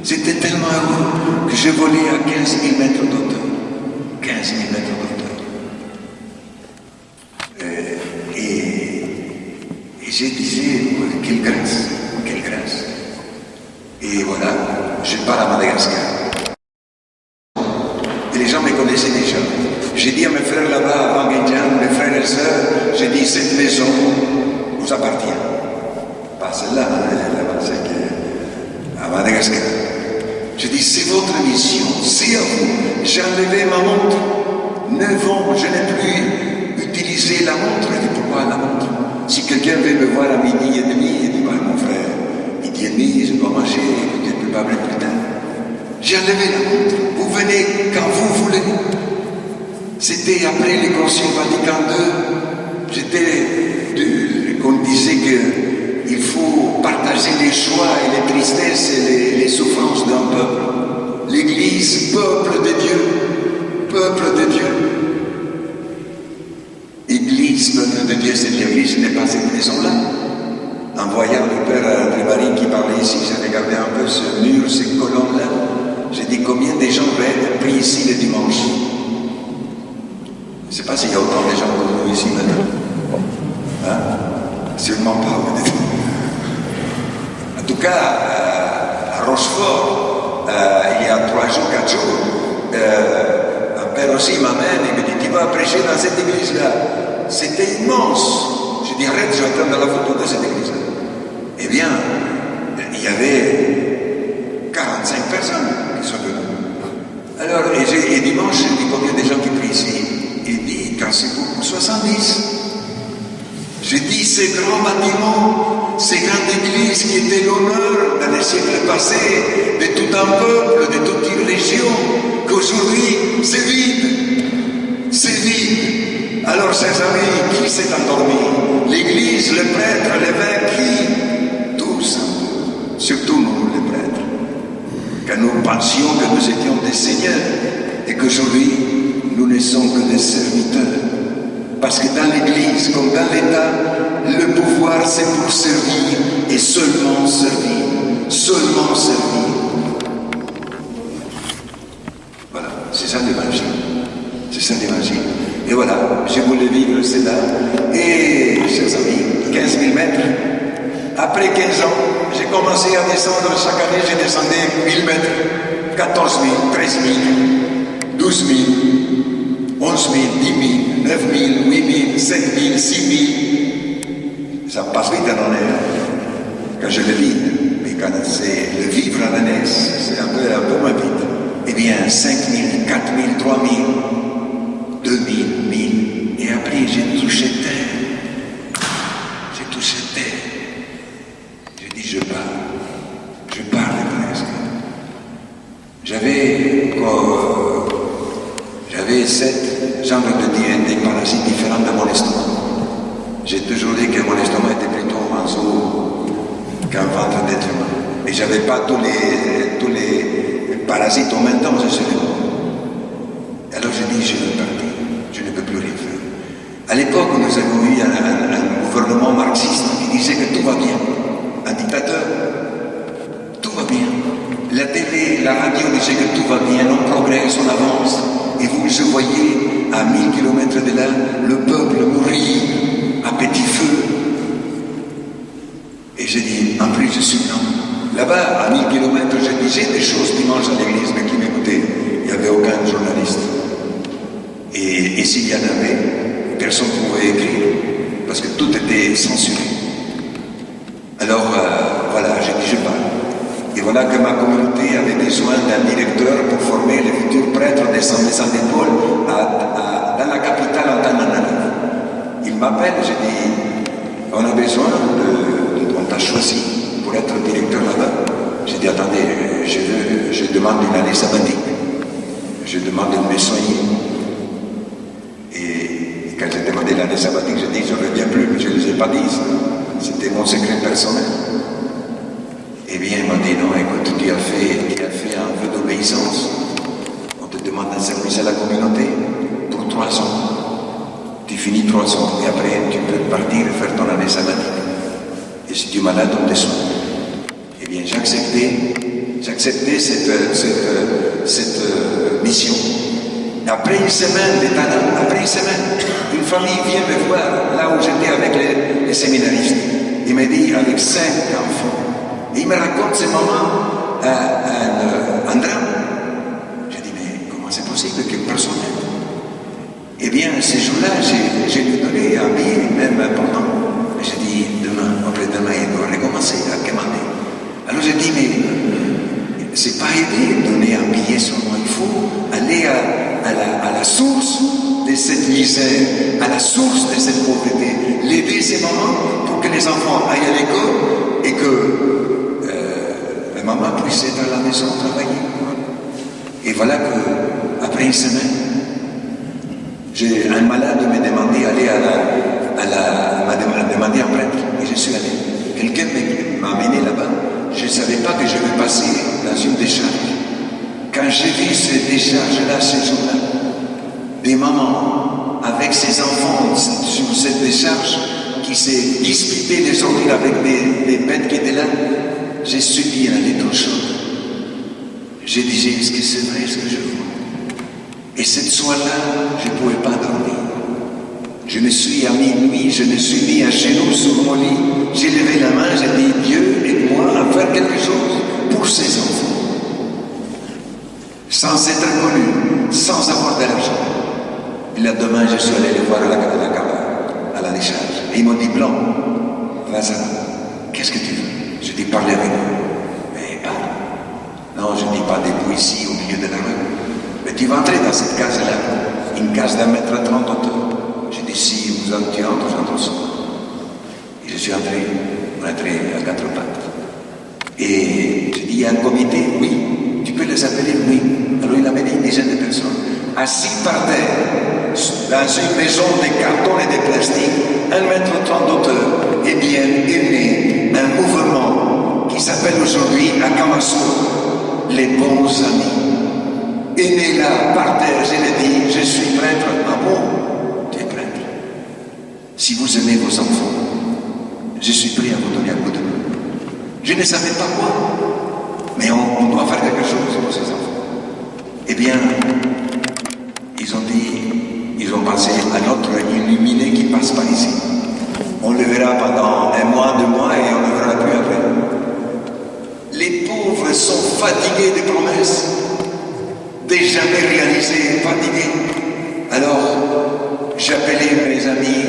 J'étais tellement heureux que je volais à 15 000 mètres d'auteur. 15 000 mètres d'auteur. Et je disais, quelle grâce, quelle grâce. Et voilà, je pars à Madagascar. Et les gens me connaissaient déjà. J'ai dit à mes frères là-bas, à Wangenjan, mes frères et sœurs, j'ai dit, cette maison vous appartient. Pas celle-là, là-bas, c'est à Madagascar. J'ai dit, c'est votre mission, c'est à vous. J'ai enlevé ma montre. 9 ans, je n'ai plus utilisé la montre. Je dis, pourquoi la montre? Si quelqu'un veut me voir à midi et demi, il dit, bah, mon frère, midi et demi, je dois manger, je ne peux pas plus tard. J'ai enlevé la montre. Vous venez quand vous voulez. C'était après le Concile Vatican II. Qu'on disait qu'il faut partager les joies et les tristesses et les souffrances d'un peuple. L'Église, peuple de Dieu, peuple de Dieu. Église, peuple de Dieu, c'est l'Église, ce n'est pas cette maison-là. En voyant le Père André-Marie qui parlait ici, j'ai regardé un peu ce mur, ces colonnes-là. J'ai dit, combien de gens prient ici le dimanche? Je ne sais pas s'il y a autant de gens comme nous ici maintenant. Hein? Sûrement pas. En tout cas, à Rochefort, il y a 3 jours, 4 jours, un père aussi m'amène et me dit, tu vas prêcher dans cette église-là. C'était immense. Je dis, arrête, je vais prendre la photo de cette église-là. Eh bien, il y avait 45 personnes qui sont venues. Alors, et dimanche, je dis, combien de gens qui prient ici? Il dit, quand c'est beaucoup, 70. J'ai dit, ces grands bâtiments, ces grandes églises qui étaient l'honneur dans les siècles passés de tout un peuple, de toute une région, qu'aujourd'hui, c'est vide. C'est vide. Alors, chers amis, qui s'est endormi? L'Église, le prêtre, l'évêque, qui? Tous. Surtout nous, les prêtres. Quand nous pensions que nous étions des seigneurs et qu'aujourd'hui, nous ne sommes que des serviteurs. Parce que dans l'Église, comme dans l'État, le pouvoir c'est pour servir et seulement servir. Seulement servir. Voilà, c'est ça l'Évangile. C'est ça l'Évangile. Et voilà, je voulais vivre cela. Et, chers amis, 15 000 mètres. Après 15 ans, j'ai commencé à descendre. Chaque année, j'ai descendu 1000 mètres. 14 000, 13 000, 12 000. 11 000, 10 000, 9 000, 8 000, 7 000, 6 000. Ça passe vite en année, quand je le vis. Mais quand c'est le vivre en année, c'est un peu moins vite. Eh bien, 5 000, 4 000, 3 000, 2 000, 1000. Et après, j'ai touché terre. J'ai touché terre. J'ai dit, je parle. Je parle presque. J'avais 7 genres des parasites différents dans mon estomac. J'ai toujours dit que mon estomac était plutôt un zoo qu'un ventre d'être humain. Et je n'avais pas tous les parasites en même temps, je suis mort. Alors j'ai dit, je veux partir, je ne peux plus rien faire. À l'époque, nous avons eu un gouvernement marxiste qui disait que tout va bien. Un dictateur, tout va bien. La télé, la radio disaient que tout va bien, on progresse, on avance. Et vous voyez, à 1000 km de là, le peuple mourir à petit feu. Et j'ai dit, en plus je suis blanc. Là-bas, à 1000 km, je disais des choses dimanche à l'église, mais qui m'écoutaient. Il n'y avait aucun journaliste. Et s'il y en avait, personne ne pouvait écrire, parce que tout était censuré. Alors, voilà, j'ai dit, je pars. Et voilà que ma communauté avait besoin d'un directeur pour former les futurs prêtres des Saint-Paul dans la capitale Antananarivo. Il m'appelle, j'ai dit, on a besoin on t'a choisi pour être directeur là-bas. J'ai dit, attendez, je demande une année sabbatique. Je demande de me soigner. Et quand j'ai demandé l'année sabbatique, j'ai dit, je ne reviens plus, mais je ne les ai pas dit. C'était mon secret personnel. Eh bien, il m'a dit, non, écoute, tu as fait un vœu d'obéissance. On te demande un service à la communauté pour 3 ans. Tu finis 3 ans et après, tu peux partir et faire ton année sabbatique. Et si tu es malade, on te soigne. Eh bien, j'ai accepté cette mission. Après une semaine une famille vient me voir là où j'étais avec les séminaristes. Il m'a dit, avec 5 enfants. Et il me raconte ce moment un drame. J'ai dit, mais comment c'est possible que personne n'aide? Eh bien, ces jours-là, j'ai lui donné un billet, même important. J'ai dit, demain, après-demain, il doit recommencer à commander. Alors j'ai dit, mais c'est pas aider de donner un billet seulement. Il faut aller à la source de cette misère, à la source de cette pauvreté. L'aider ces moments pour que les enfants aillent à l'école et que la maman puisse être à la maison travailler. Et voilà qu'après une semaine, un malade m'a demandé d'aller m'a demandé un prêtre. Et je suis allé. Quelqu'un m'a amené là-bas. Je ne savais pas que je vais passer dans une décharge. Quand j'ai vu cette décharge-là, ces jours-là, des mamans avec ses enfants sur cette décharge qui s'est disputée des ordures avec des bêtes qui étaient là, j'ai subi un électrochoc. J'ai dit, est-ce que c'est vrai ce que je vois? Et cette soirée-là, je ne pouvais pas dormir. Je me suis à minuit, je me suis mis à genoux sur mon lit, j'ai levé la main, j'ai dit, Dieu, aide-moi à faire quelque chose pour ces enfants. Sans être connu, sans avoir de l'argent. Et là, demain, je suis allé les voir à la décharge. Et ils m'ont dit, Blanc, Lazare, qu'est-ce que tu veux? Je dis, parlez avec eux. Mais parle. Non, je ne dis pas debout ici, au milieu de la rue. Mais tu vas entrer dans cette case-là, une case d'1 mètre 30 de hauteur. J'ai dit, si tu entres, j'entre ça. Et je suis entré, on est entré à 4 pattes. Et j'ai dit, il y a un comité, oui. Tu peux les appeler, oui. Alors il a amené une dizaine de personnes, assis par terre, dans une maison de carton et de plastique, 1 mètre 30 de hauteur. Eh bien, est né un mouvement qui s'appelle aujourd'hui Akamasou, les bons amis. Est né là, par terre, je l'ai dit, je suis prêtre. Ah bon? Si vous aimez vos enfants, je suis prêt à vous donner un coup de main. Je ne savais pas quoi, mais on doit faire quelque chose pour ces enfants. Eh bien, ils ont pensé à notre illuminé qui passe par ici. On le verra pendant 1 mois, 2 mois et on ne le verra plus après. Les pauvres sont fatigués des promesses, des jamais réalisées, fatigués. Alors, j'appelais mes amis,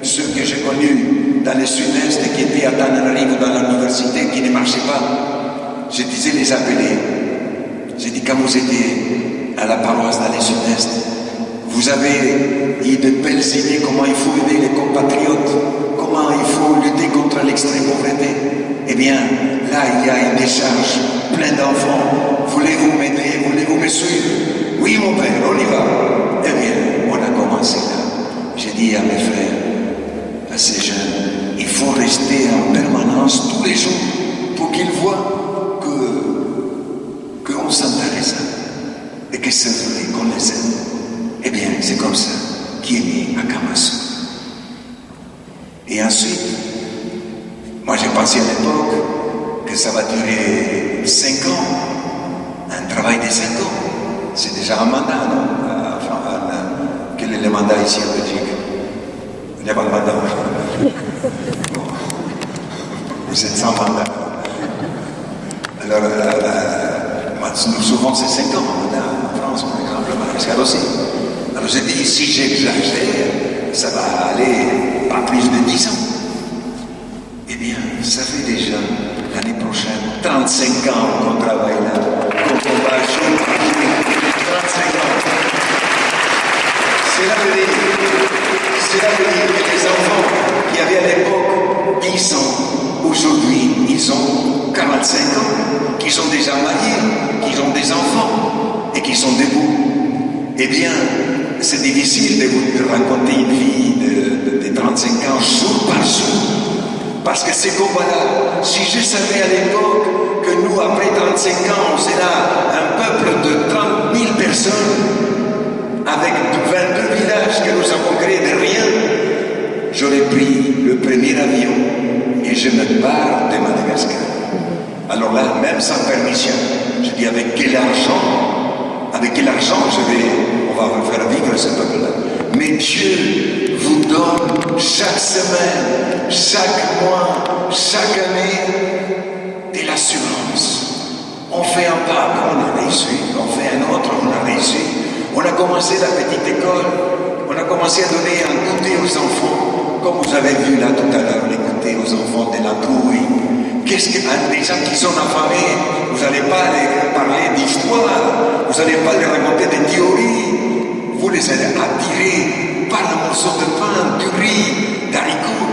ceux que j'ai connus dans le sud-est et qui étaient à Tananarivo dans l'université, qui ne marchaient pas. Je disais les appeler. J'ai dit, quand vous étiez à la paroisse dans le sud-est, vous avez eu de belles idées comment il faut aider les compatriotes, comment il faut lutter contre l'extrême pauvreté. Eh bien, là, il y a une décharge, plein d'enfants. Voulez-vous m'aider? Voulez-vous me suivre? Oui, mon père, on y va. dis à mes frères, à ces jeunes, il faut rester en permanence tous les jours pour qu'ils voient qu'on s'intéresse à eux et que c'est vrai qu'on les aime. Eh bien, c'est comme ça qui est né à Kamasu. Et ensuite, moi j'ai pensé à l'époque que ça va durer 5 ans, un travail de 5 ans. C'est déjà un mandat, non? Quel est le mandat ici en Belgique? Il n'y a pas de mandat. Bon. Vous êtes sans mandat. Alors, souvent c'est 5 ans, en France par exemple, à Madagascar aussi. Alors j'ai dit, si j'exagère, ça va aller pas plus de 10 ans. Eh bien, ça fait déjà l'année prochaine 35 ans qu'on travaille là, qu'on va jour par jour. 35 ans. Cela veut dire que les enfants qui avaient à l'époque 10 ans, aujourd'hui, ils ont 45 ans, qui sont déjà mariés, qui ont des enfants et qui sont debout. Eh bien, c'est difficile de vous raconter une vie de 35 ans jour par jour. Parce que ces combats-là, si je savais à l'époque que nous, après 35 ans, on sera un peuple de 30 000 personnes, avec 22 villages que nous avons créés de rien, j'aurais pris le premier avion et je me barre de Madagascar. Alors là, même sans permission, je dis avec quel argent on va faire vivre ce peuple-là. Mais Dieu vous donne chaque semaine, chaque mois, chaque année de l'assurance. On fait un pas, on a réussi, on fait un autre, on a réussi. On a commencé la petite école, on a commencé à donner un goûter aux enfants, comme vous avez vu là tout à l'heure, les goûters aux enfants de la touille. Qu'est-ce que les gens qui sont affamés, vous n'allez pas les parler d'histoire, vous n'allez pas les raconter des théories, vous les allez attirer par un morceau de pain, du riz, d'haricots.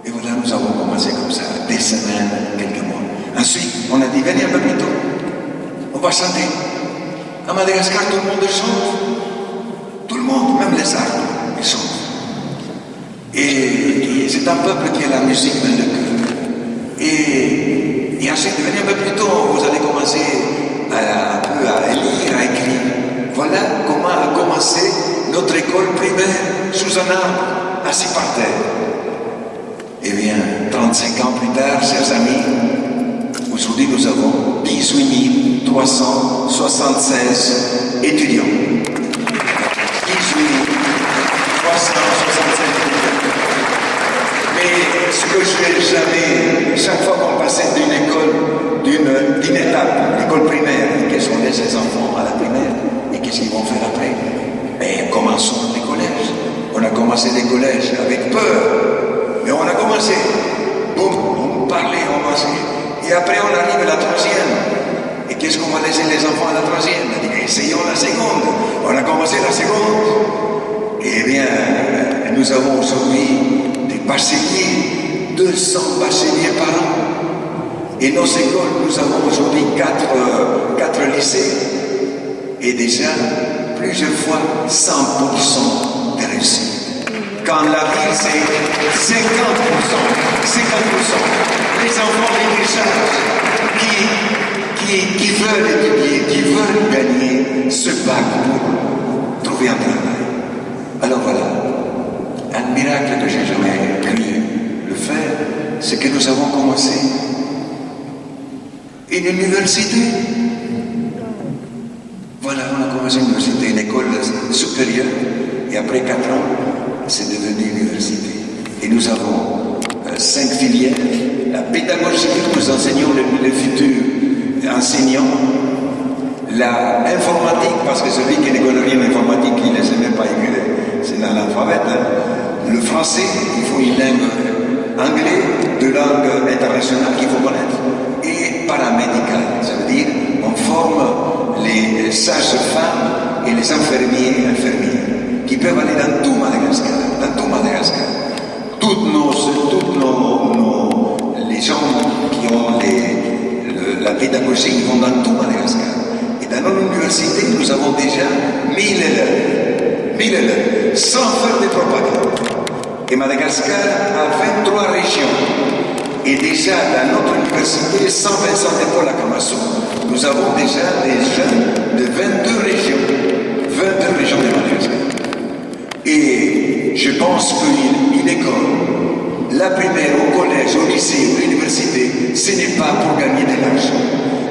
Et voilà, nous avons commencé comme ça, des semaines, quelques mois. Ensuite, on a dit, venez un peu plus tôt, on va chanter. À Madagascar, tout le monde chante. Tout le monde, même les arbres, ils chantent. Et c'est un peuple qui a la musique dans le cœur. Et ensuite, venez un peu plus tôt, vous allez commencer à lire, à écrire. Voilà comment a commencé notre école primaire sous un arbre, assis par terre. Eh bien, 35 ans plus tard, chers amis, aujourd'hui nous avons 18 376 étudiants. 18 376 étudiants. Mais ce que je n'ai jamais, chaque fois qu'on passait d'une école, d'une étape, l'école primaire, quels sont ces enfants à la primaire, et qu'est-ce qu'ils vont faire après? Mais commençons les collèges. On a commencé les collèges avec peur, mais on a commencé. Boum, on parlait, on marchait. Et après on arrive à la troisième. Et qu'est-ce qu'on va laisser les enfants à la troisième? On a dit, essayons la seconde. On a commencé la seconde. Eh bien, nous avons aujourd'hui des bacheliers, 200 bacheliers par an. Et nos écoles, nous avons aujourd'hui 4 lycées. Et déjà, plusieurs fois, 100% de réussite. Quand la ville, c'est 50%. Les enfants les décharges qui veulent étudier, qui veulent gagner ce bac pour trouver un travail. Alors voilà, un miracle que j'ai jamais cru le faire, c'est que nous avons commencé une université. Voilà, on a commencé une université, une école supérieure, et après 4 ans, c'est devenu une université. Et nous avons 5 filières. La pédagogie, nous enseignons les futurs enseignants. La informatique, parce que celui qui ne connaît rien d'informatique, il ne sait même pas écrire, c'est l'alphabet. Hein. Le français, il faut une langue anglaise, 2 langues internationales qu'il faut connaître. Et paramédical, ça veut dire on forme les sages-femmes et les infirmiers qui peuvent aller dans tout Madagascar. Les gens qui ont la pédagogie, ils vont dans tout Madagascar. Et dans notre université, nous avons déjà 1000 élèves. 1000 élèves, sans faire de propagande. Et Madagascar a 23 régions. Et déjà, dans notre université, 125 écoles à Kamassou, nous avons déjà des jeunes de 22 régions. 22 régions de Madagascar. Et je pense qu'une école, la primaire, au collège, au lycée, à l'université, ce n'est pas pour gagner de l'argent.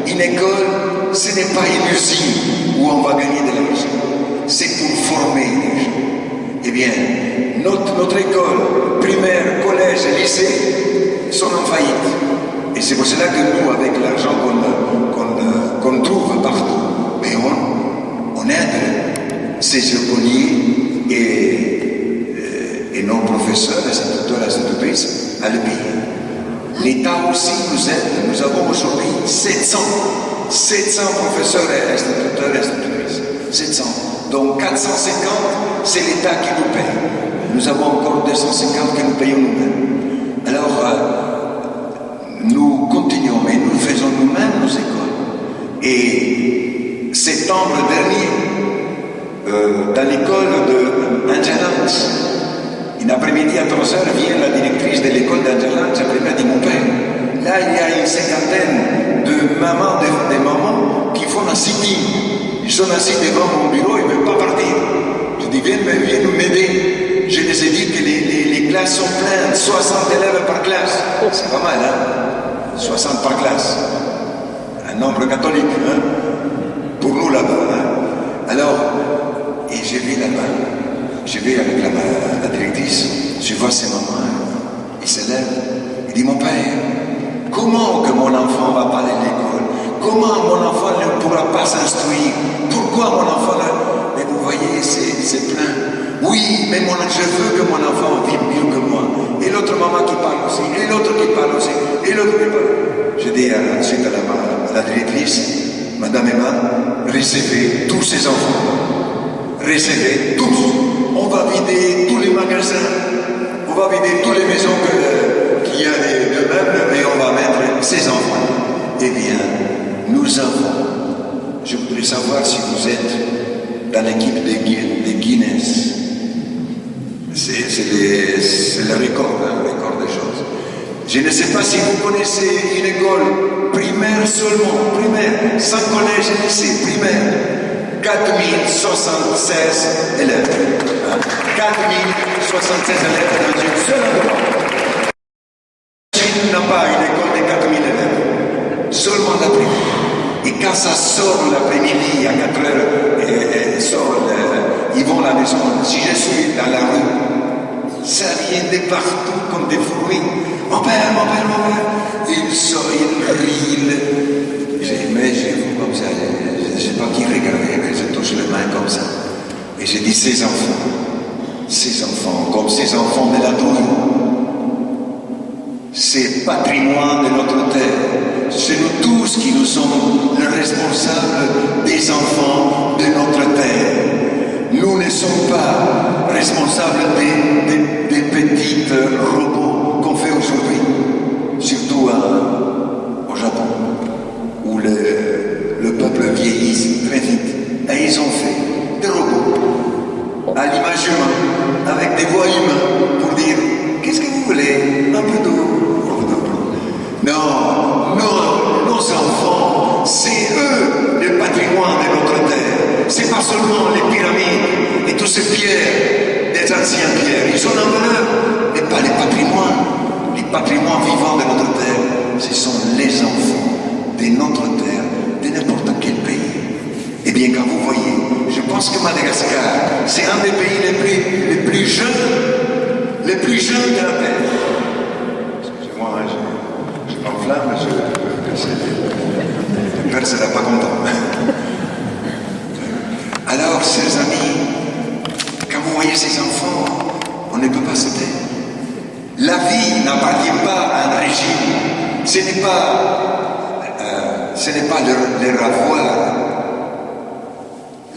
Une école, ce n'est pas une usine où on va gagner de l'argent. C'est pour former les gens. Eh bien, notre école, primaire, collège et lycée sont en faillite. Et c'est pour cela que nous, avec l'argent qu'on trouve partout, mais on aide ces écoliers et nos professeurs, les instituteurs, les entreprises à le payer. L'État aussi nous aide. Nous avons aujourd'hui 700 professeurs et instituteurs et institutrices. 700. Donc 450, c'est l'État qui nous paye. Nous avons encore 250 que nous payons nous-mêmes. Alors, nous continuons, mais nous faisons nous-mêmes nos écoles. Et septembre dernier, dans l'école de Angelant, une après-midi à 3h, vient la directrice de l'école d'Angelant, après-midi mon père. Là, il y a une cinquantaine de mamans, des mamans qui font un sitting. Ils sont assis devant mon bureau, ils ne veulent pas partir. Je dis, viens nous m'aider. Je les ai dit que les classes sont pleines, 60 élèves par classe. C'est pas mal, hein? 60 par classe. Un nombre catholique, hein? Pour nous là-bas, hein? Alors, et je vais là-bas. Je vais avec la directrice, je vois ces mamans, il se lève, il dit, mon père, comment que mon enfant va pas aller à l'école? Comment mon enfant ne pourra pas s'instruire? Pourquoi mon enfant ne... Mais vous voyez, c'est plein. Oui, mais je veux que mon enfant vive mieux que moi. Et l'autre maman qui parle aussi, et l'autre qui parle aussi, et l'autre qui parle. Je dis ensuite à la directrice, Madame Emma, recevez tous ces enfants. Recevez tous. On va vider tous les magasins. On va vider toutes les maisons qu'il y a de meubles, mais on va mettre ces enfants. Eh bien, nous avons, je voudrais savoir si vous êtes dans l'équipe des Guinness. C'est le record des choses. Je ne sais pas si vous connaissez une école primaire seulement, primaire, sans collège et lycée, primaire. 4076 élèves. 4076 élèves dans une seule endroit. Chine n'a pas une école de 4000 élèves. Seulement la primaire. Et quand ça sort l'après-midi à 4 heures, ils vont à la maison. Si je suis dans la rue, ça vient de partout comme des fourmis. Mon père. Ils sortent, ils rient. Mais je vois comme ça, je ne sais pas qui regarder, mais je touche les mains comme ça. Et je dis, ces enfants, comme ces enfants de la douille, c'est patrimoine de notre terre. C'est nous tous qui nous sommes les responsables des enfants de notre terre. Nous ne sommes pas responsables des petits robots qu'on fait aujourd'hui, surtout au Japon, où le peuple vieillit très vite. Et ils ont fait des robots à l'image humaine, avec des voix humaines, pour dire qu'est-ce que vous voulez? Un peu d'eau. Non, nos enfants, c'est eux le patrimoine de notre terre. C'est pas seulement les pyramides et toutes ces pierres, des anciens pierres. Ils sont en valeur, mais pas les patrimoines. Les patrimoines vivants de notre terre, ce sont les enfants de notre terre, de n'importe quel pays. Eh bien, quand vous voyez, je pense que Madagascar, c'est un des pays les plus jeunes de la terre. Excusez-moi, je m'enflamme, le père ne sera pas content. Alors, chers amis, quand vous voyez ces enfants, on ne peut pas se taire. La vie n'appartient pas à un régime. Ce n'est pas leur avoir.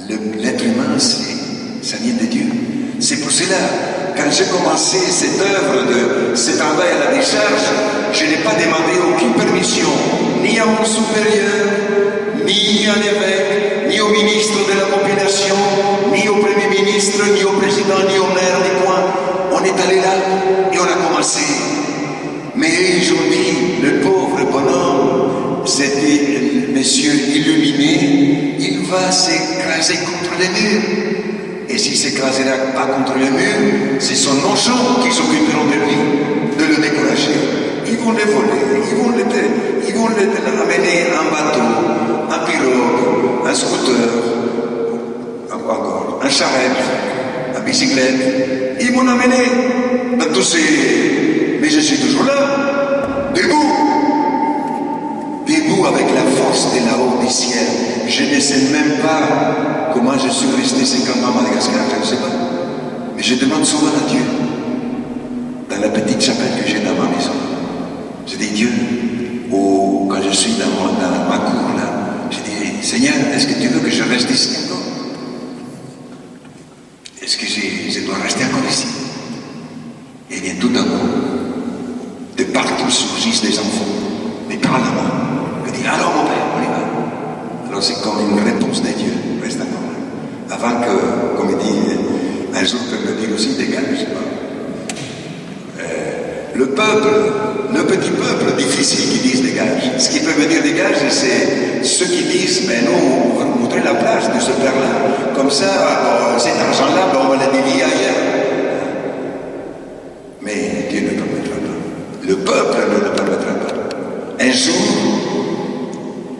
L'être humain, ça vient de Dieu. C'est pour cela, quand j'ai commencé cette œuvre, ce travail à la décharge, je n'ai pas demandé aucune permission, ni à mon supérieur, ni à l'évêque, ni au ministre de la population, ni au Premier ministre, ni s'écraser contre les murs. Et s'il ne s'écrasera pas contre le mur, c'est son manchon qui s'occuperont de lui, de le décourager. Ils vont le voler, ils vont le ramener en bateau, en pirogue, en scooter, encore, en charrette, en bicyclette. Ils vont l'amener dans tous ces... Mais je suis toujours là, debout avec la force de là-haut du ciel. Je ne sais même pas comment je suis resté 50 ans à Madagascar, je ne sais pas. Mais je demande souvent à Dieu, dans la petite chapelle que j'ai dans ma maison. Je dis Dieu, quand je suis dans ma cour là, je dis Seigneur, est-ce que tu veux que je reste ici encore? Est-ce que je dois rester encore ici? Et bien tout d'un coup, de partout surgissent des enfants, mais par la main. Je dis alors mon père, on y va. Alors c'est comme une réponse de Dieu, reste encore là. Avant que, comme il dit, un jour peut me dire aussi dégage, je sais pas. Le peuple, le petit peuple difficile qui disent dégage. Ce qui peut me dire dégage, c'est ceux qui disent, mais non, on va nous montrer la place de ce père-là. Comme ça, cet argent-là, on va le délier ailleurs. Mais Dieu ne permettra pas. Le peuple ne le permettra pas. Un jour,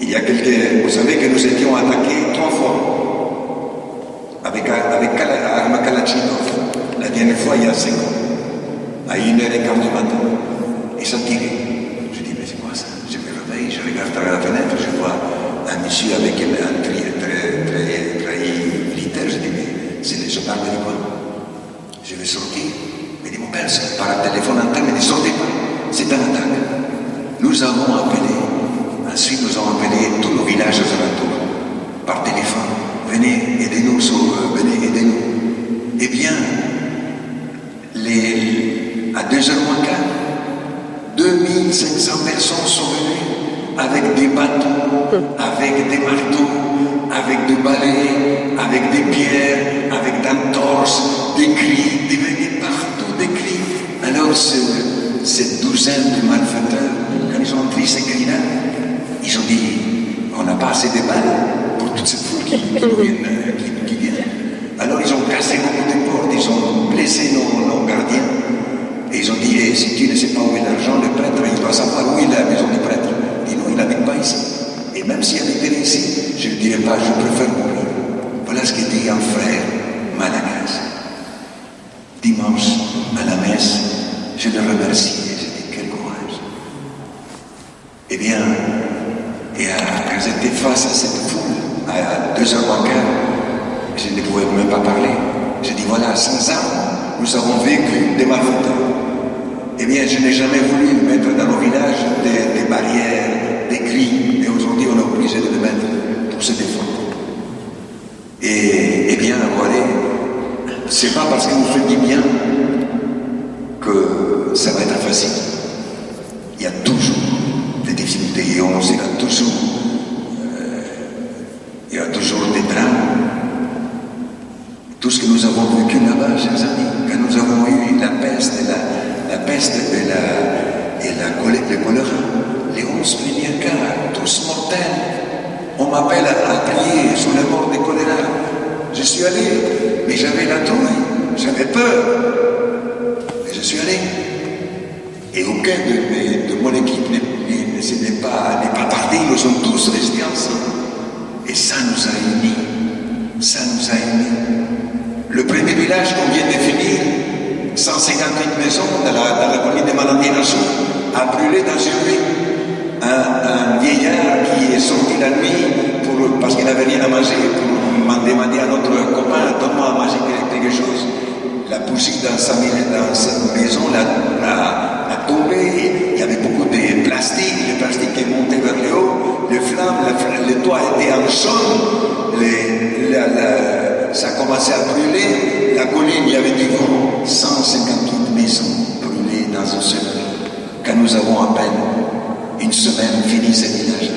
il y a quelqu'un, vous savez que nous étions attaqués 3 fois avec arme Kalachnikov. La dernière fois, il y a 5 ans. À 1h15 du matin, ils sont tirés. Je dis, mais c'est quoi ça? Je me réveille, je regarde à la fenêtre, je vois un monsieur avec un treillis militaire. Je dis, mais c'est les gendarmes du coin. Je vais sortir. Il dit, mon père, par un téléphone interne, il dit, sortez pas, c'est un attaque. Nous avons appelé, ensuite nous avons appelé tous nos villages aux alentours, par téléphone. Venez, aidez-nous, venez, aidez-nous. Eh bien, à 2h moins quart, 2500 personnes sont venues avec des bâtons, avec des marteaux, avec des balais, avec des pierres, avec d'entorses, des cris, des venaient partout des cris. Alors cette douzaine de malfaiteurs, quand ils ont entendu ces cris-là, ils ont dit, on n'a pas assez de balles pour toute cette foule qui vient. Alors ils ont cassé beaucoup de portes, ils ont blessé nos gardiens. Et ils ont dit, si tu ne sais pas où est l'argent, le prêtre, il doit savoir où est la maison du prêtre. Il dit, non, il n'habite pas ici. Et même s'il habitait ici, je ne dirais pas, je préfère mourir. Voilà ce que dit un frère Malagas. Dimanche, à la messe, je le remercie et je dis, quel courage. Eh bien, quand j'étais face à cette foule, à 2h moins quart, je ne pouvais même pas parler. Je dis, voilà, sans armes, nous avons vécu des malfaiteurs. Eh bien, je n'ai jamais voulu mettre dans nos villages des barrières, des grilles, et aujourd'hui on est obligé de les mettre pour se défendre. Et bien, voilà, c'est pas parce que vous faites du bien que ça va être facile. Il y a toujours des difficultés, et on sera toujours, il y a toujours des drames. Tout ce que nous avons vécu là-bas, chers amis, quand nous avons eu la peste et le choléra, les 11 premiers cas, tous mortels, on m'appelle à prier sur la mort des choléra. Je suis allé, mais j'avais la trouille, j'avais peur, mais je suis allé. Et aucun de mon équipe n'est pas parti, nous sommes tous restés ensemble. Et ça nous a unis, ça nous a unis. Le premier village qu'on vient de finir, 158 maisons dans la colline de Malandinassou, a brûlé dans une nuit. Un vieillard qui est sorti la nuit parce qu'il n'avait rien à manger, pour demander à notre copain, donne-moi à manger quelque chose. La poussée dans sa maison, l'a tombé, il y avait beaucoup de plastique, le plastique est monté vers le haut, les flammes, le toit était en jaune, ça a commencé à brûler, la colline, il y avait du vent, 158 maisons brûlées dans un seul lieu. Quand nous avons à peine une semaine fini ce village.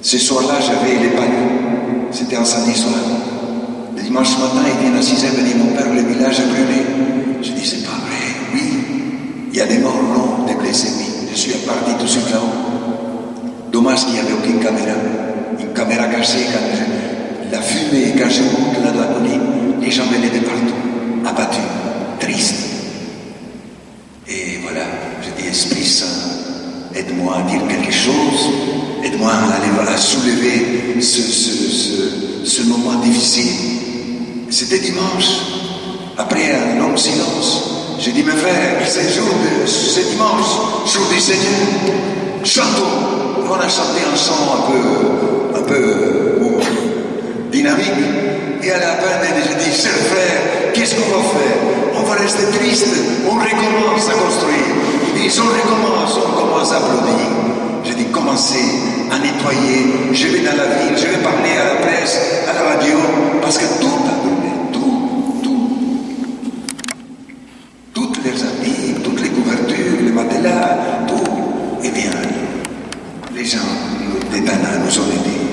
Ce soir-là, j'avais les panneaux, c'était un samedi soir. Le dimanche matin, il vient à 6h, il dit, mon père, le village a brûlé. Je dis, c'est pas vrai, oui. Il y a des morts, non, des blessés, oui. Je suis parti tout de suite là-haut. Dommage qu'il n'y avait aucune caméra. Une caméra cachée, quand la fumée. Quand je monte là dans la colline, les gens venaient de partout, abattus, tristes. Et voilà, je dis, Esprit Saint, aide-moi à dire quelque chose, aide-moi à soulever ce moment difficile. C'était dimanche, après un long silence. J'ai dit, mes frères, c'est dimanche, jour du Seigneur, chantons. On a chanté un chant un peu dynamique. Et à la fin, j'ai dit, chers frères, qu'est-ce qu'on va faire? On va rester triste, on recommence à construire. Ils disent, on commence à applaudir. J'ai dit, commencez à nettoyer. Je vais dans la ville, je vais parler à la presse, à la radio, parce que tout a brûlé, tout. Toutes les habits, toutes les couvertures, les matelas, tout. Eh bien, les gens des Tana nous ont aidés.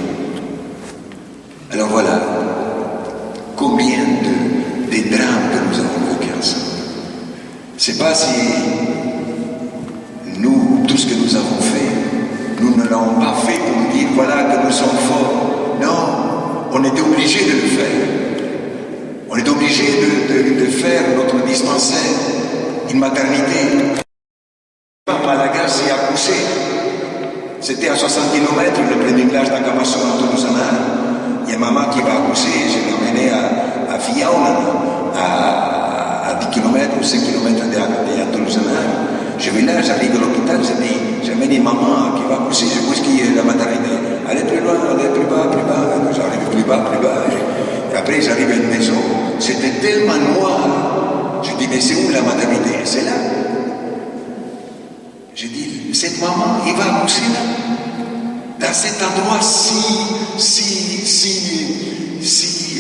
Alors voilà, combien de drames que nous avons vécu ensemble. C'est pas si nous, tout ce que nous avons fait, nous ne l'avons pas fait pour dire voilà que nous sommes forts. Non, on était obligé de le faire. On est obligé de faire notre dispensaire, une maternité. Malagasy a accouché. C'était à 60 km, le premier village d'Akamasu en Toulousana. Il y a maman qui va accoucher, je l'ai emmené à Fiauna, à 10 km ou 5 km de Toulousana. Je vais là, j'arrive à l'hôpital, j'ai amené maman qui va accoucher, je pense qu'il y a la maternité. Allez plus loin, allez plus bas. J'arrive plus bas. Et après, j'arrive à une maison. C'était tellement noir. Je dis, mais c'est où la maternité? C'est là. J'ai dit, cette maman, il va accoucher là. Dans cet endroit si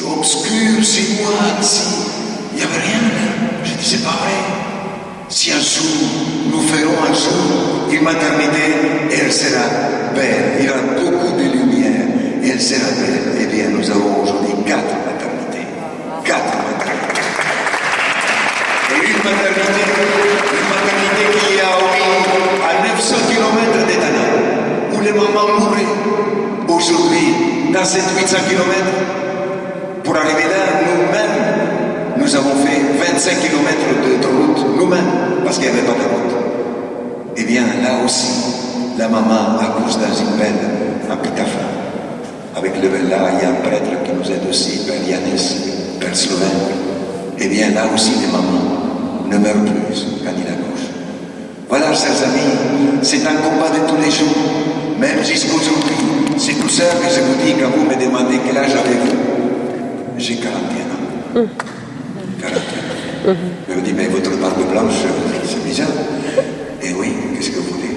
obscur, si noir, il n'y avait rien là. J'ai dit, c'est pas vrai. Si un jour, nous ferons un jour une maternité, elle sera belle. Il y aura beaucoup de lumière, et elle sera belle. Eh bien, nous avons aujourd'hui 4 maternités. 4 maternités. Et une maternité qui est à 900 km des Tana, où les mamans mouraient. Aujourd'hui, dans ces 800 km, pour arriver là, nous-mêmes, nous avons fait 25 km de route, nous-mêmes, parce qu'il n'y avait pas de route. Eh bien, là aussi, la maman accouche dans une belle apitafa. Avec là, il y a un prêtre qui nous aide aussi, Père Yanis, Père Slovène. Eh bien, là aussi, les mamans ne meurent plus quand ils accouchent. Voilà, chers amis, c'est un combat de tous les jours, même jusqu'aujourd'hui. C'est tout ça que je vous dis quand vous me demandez quel âge avez-vous. J'ai 41 ans. 41 ans. Je vous dis, mais votre barbe blanche, c'est bizarre. Et oui, qu'est-ce que vous voulez?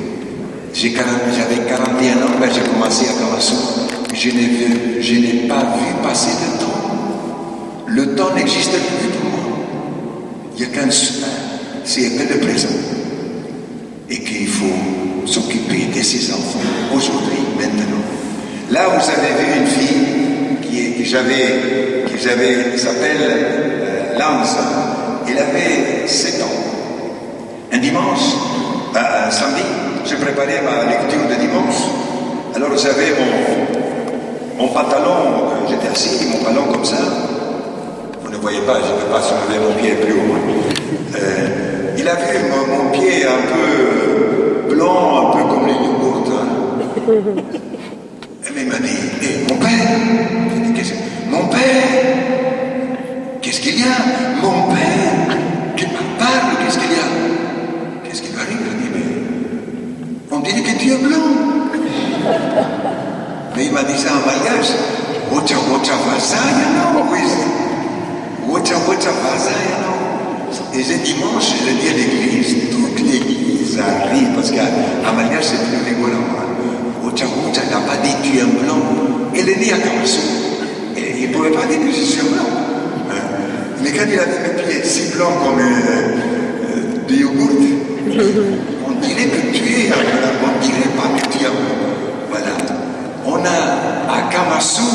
J'avais 41 ans quand j'ai commencé à Kamasu. Je n'ai pas vu passer le temps. Le temps n'existe plus pour moi. Il n'y a qu'un seul, c'est que le présent. Et qu'il faut s'occuper de ses enfants aujourd'hui, maintenant. Là, vous avez vu une fille qui s'appelle Lance. Elle avait 7 ans. Un dimanche, un samedi, je préparais ma lecture de dimanche. Alors j'avais mon pantalon, j'étais assis, mon pantalon comme ça. Vous ne voyez pas, je ne peux pas soulever mon pied plus haut. Il a vu mon pied un peu blanc, un peu comme les yogourts. Et il m'a dit, mon père, mon père, qu'est-ce qu'il y a? Mon père, parle, qu'est-ce qu'il y a? Qu'est-ce qui lui arrive? Je dis, mais on dirait que tu es blanc. Mais il m'a dit ça en malgache. Wacha vazaya no, wacha vazaya no. Et ce dimanche, je dis à l'église, toute l'église arrive, parce qu'à malgache c'est plus rigolo. Wacha n'a pas dit tu es un blanc. Il est né à Kamasu. Et il ne pouvait pas dire que je suis un blanc. Mais quand il a vu mes pieds si blancs comme des yogourts, on dirait que tu es un blanc, on dirait pas que tu es un blanc. Voilà. À Kamasu,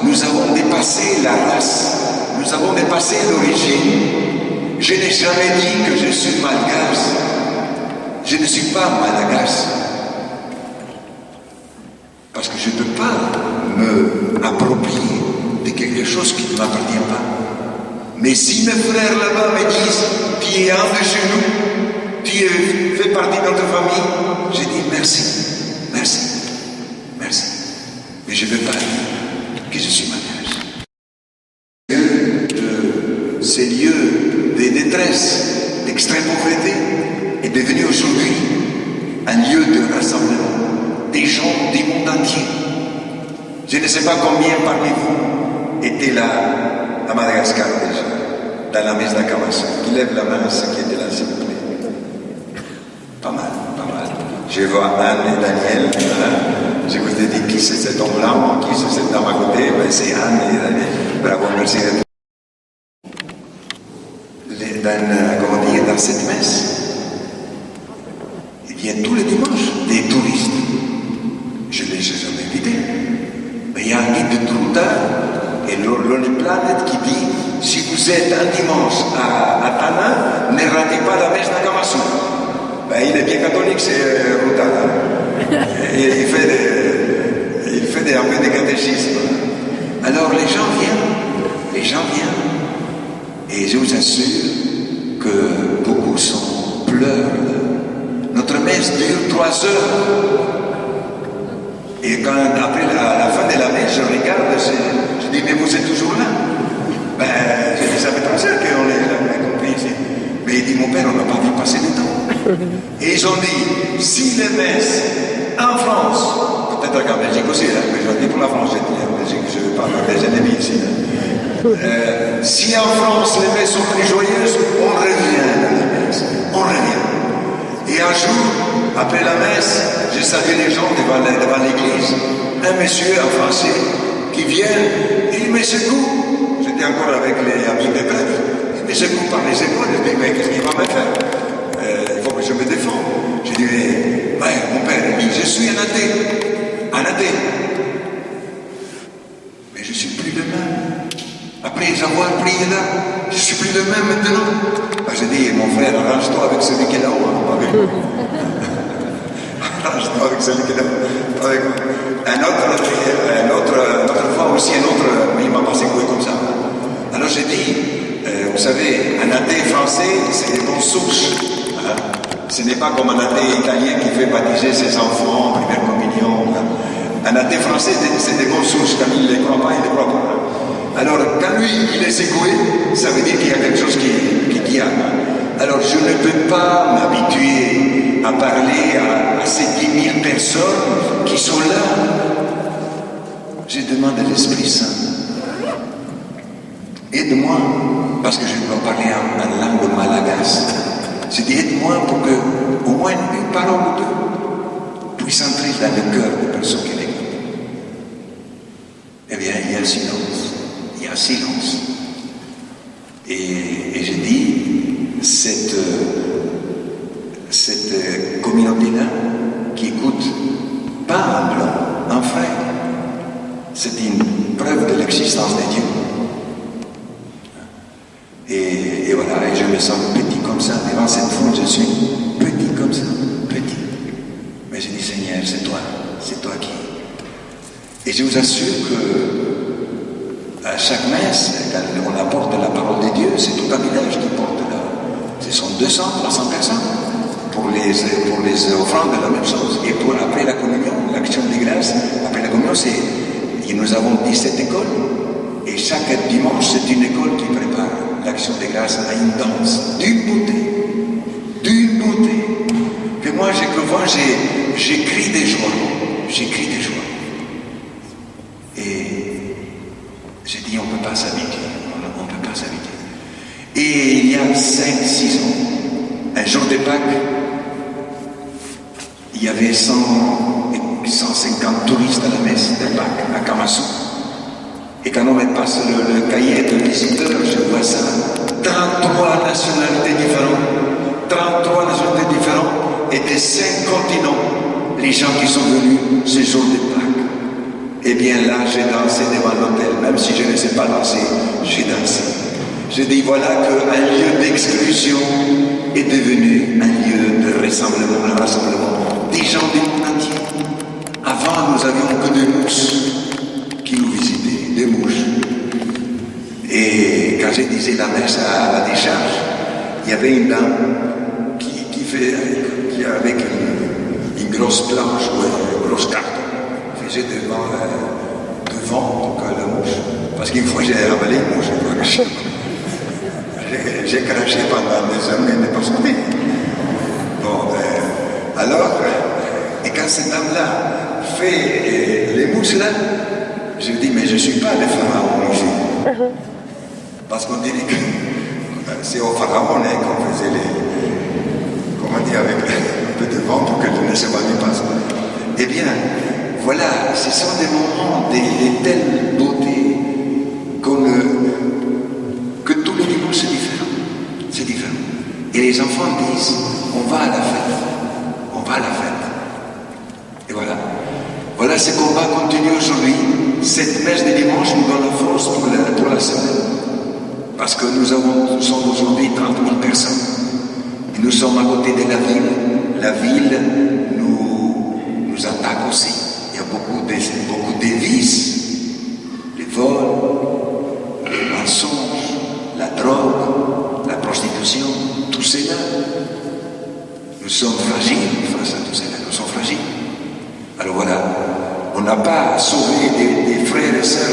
nous avons dépassé la race, nous avons dépassé l'origine. Je n'ai jamais dit que je suis malgache. Je ne suis pas malgache. Parce que je ne peux pas me approprier de quelque chose qui ne m'appartient pas. Mais si mes frères là-bas me disent, tu es un de chez nous, tu fais partie de notre famille, je dis merci, merci, merci. Mais je ne veux pas dire que je suis mariage. Ces lieux de détresse, d'extrême pauvreté, est devenu aujourd'hui un lieu de rassemblement des gens du monde entier. Je ne sais pas combien parmi vous étaient là à Madagascar déjà, dans la messe d'Akamasu. Qui lève la main, ceux qui étaient là, s'il vous plaît. Pas mal, pas mal. Je vois Anne et Daniel. Je vous ai dit qui c'est cet homme-là, qui c'est cette dame à côté. Ben, c'est Anne et Daniel. Bravo, merci. Dans cette messe, il vient tous les dimanches des touristes. Je les ai jamais invités. Mais il y a un guide de Trouta et Lonely Planet qui dit si vous êtes un dimanche à Tana, ne ratez pas la messe d'Akamasu. Ben, il est bien catholique, c'est Ruta. Il fait un peu de catéchisme. Alors les gens viennent. Et je vous assure que beaucoup pleurent. Notre messe dure 3 heures. Et quand, après la fin de la messe, je regarde, je dis, mais vous êtes toujours là? Ben, je dis, ça fait 3 heures qu'on est compris ici. Mais il dit, mon père, on n'a pas vu passer le temps. Et ils ont dit, si les messes en France, peut-être qu'en Belgique aussi, là, mais je dis pour la France, j'ai dit en Belgique, je ne veux pas avoir des ennemis ici. Si en France les messes sont plus joyeuses, on revient dans la messe. On revient. Et un jour, après la messe, j'ai salué les gens devant l'église. Un monsieur, un Français, qui vient, il me secoue. J'étais encore avec les amis de Bref. Il me secoue par les épaules. Je dis, mais qu'est-ce qu'il va me faire? Il faut que je me défende. Je dis, ouais, mon père, il dit, je suis un athée. Un athée. Mais je ne suis plus le même. Après avoir prié là, je ne suis plus le même maintenant. Ben, j'ai dit, mon frère, arrange-toi avec celui qui est là-haut, pas avec moi. Arrange-toi avec celui qui est là-haut, pas avec moi. Une autre fois aussi, il m'a passé coué comme ça. Alors j'ai dit, vous savez, un athée français, c'est des bonnes souches. Hein? Ce n'est pas comme un athée italien qui fait baptiser ses enfants en première communion. Hein? Un athée français, c'est des bonnes souches. Quand il ne les croit pas, il ne les croit pas. Alors, quand lui, il est secoué, ça veut dire qu'il y a quelque chose qui tient. Alors, je ne peux pas m'habituer à parler à ces 10 000 personnes qui sont là. Je demande à l'Esprit Saint. Aide-moi, parce que je dois parler en langue malagasy. Je dis, aide-moi pour que, au moins une parole ou deux, puisse entrer dans le cœur des personnes qui l'écoutent. Eh bien, il y a le silence. Il y a un silence. Et je dis, cette communauté-là qui écoute pas un blanc, un frère, c'est une preuve de l'existence de Dieu. Et voilà, et je me sens petit comme ça, devant cette foule, je suis petit comme ça, petit. Mais je dis, Seigneur, c'est toi qui. Et je vous assure que à chaque messe, quand on apporte la parole de Dieu, c'est tout un village qui porte là. Ce sont 200, 300 personnes. Pour les offrandes, la même chose. Et pour après la communion, l'action de grâce, après la communion, nous avons 17 écoles. Et chaque dimanche, c'est une école qui prépare l'action de grâce à une danse d'une beauté. Que moi, j'écris des joies. J'écris des joies. Et j'ai dit, on ne peut pas s'habituer. On ne peut pas s'habituer. Et il y a 5-6 ans, un jour de Pâques, il y avait 150 touristes à la messe de Pâques, à Akamasu. Et quand on me passe le cahier de visiteurs, je vois ça. 33 nationalités différentes. 33 nationalités différentes. Et de 5 continents, les gens qui sont venus ce jour de Pâques. Eh bien là, j'ai dansé devant l'hôtel, même si je ne sais pas danser, j'ai dansé. Je dis voilà qu'un lieu d'exclusion est devenu un lieu de rassemblement, un rassemblement des gens du monde entier. Avant, nous avions que des mousses qui nous visitaient, des mouches. Et quand je disais la messe à la décharge, il y avait une dame qui avec une grosse planche ou un gros carton faisait devant donc, la mouche. Parce qu'une fois j'ai avalé une mouche, j'ai craché pendant des heures, mais elle n'est pas sortie. Bon, alors, et quand cette dame-là fait les mousses là, je dis, mais je ne suis pas le pharaon ici. Parce qu'on dirait que c'est au pharaon qu'on faisait comment dire, avec un peu de vent pour que ne s'évanouisse pas. Eh bien, voilà, ce sont des moments de telle beauté que tous les dimanches c'est différent. C'est différent. Et les enfants disent, on va à la fête. On va à la fête. Et voilà. Voilà ce qu'on va continuer aujourd'hui. Cette messe de dimanche nous donne la force pour la semaine. Parce que nous sommes aujourd'hui 30 000 personnes. Et nous sommes à côté de la ville. La ville nous attaque aussi. Il y a beaucoup de vices. Les vols, les mensonges, la drogue, la prostitution, tout cela. Nous sommes fragiles face à tout cela. Nous sommes fragiles. Alors voilà, on n'a pas sauvé des frères et sœurs,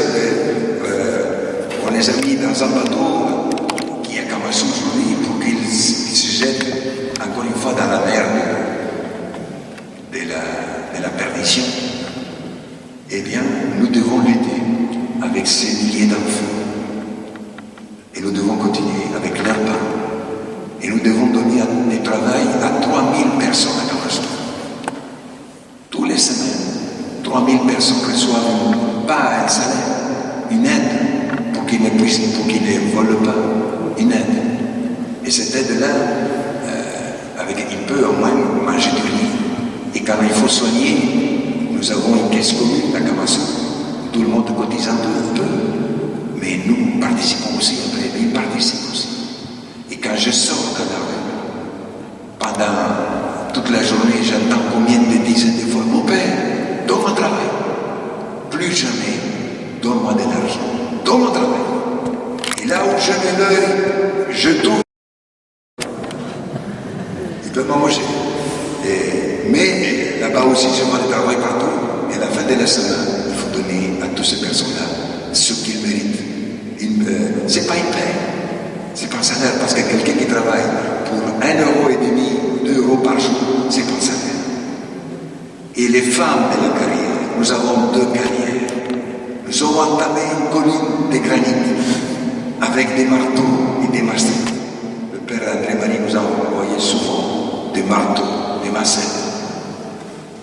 on les a mis dans un bateau qui est comme un aujourd'hui pour qu'ils se jettent encore une fois dans la mer de la perdition. Eh bien, nous devons lutter avec ces milliers d'enfants. Et nous devons continuer avec leur pain. Et nous devons donner du travail à 3000 personnes à Camaçon. Tous les semaines, 3000 personnes reçoivent pas un salaire, une aide pour qu'ils ne volent pas, une aide. Et cette aide-là, il peut au moins manger du riz. Et quand il faut soigner, nous avons une caisse commune à Camaçon. Tout le monde cotise un peu. Mais nous participons aussi, après, ils participent aussi. Et quand je sors de la rue, pendant toute la journée, j'entends combien de dizaines de fois, mon père, donne-moi travail. Plus jamais, donne-moi de l'argent. Donne-moi travail. Et là où je mets l'œil, je trouve. Ils peuvent manger. Mais là-bas aussi, je vois le travail partout. Et à la fin de la semaine, il faut donner à toutes ces personnes-là ce qu'ils méritent. C'est pas une paie. C'est pas un salaire. Parce que quelqu'un qui travaille pour 1,5 €, 2 € par jour, c'est pas un salaire. Et les femmes de la carrière, nous avons 2 carrières. Nous avons entamé une colline de granit avec des marteaux et des machettes. Le père André-Marie nous a envoyé souvent des marteaux, des machettes.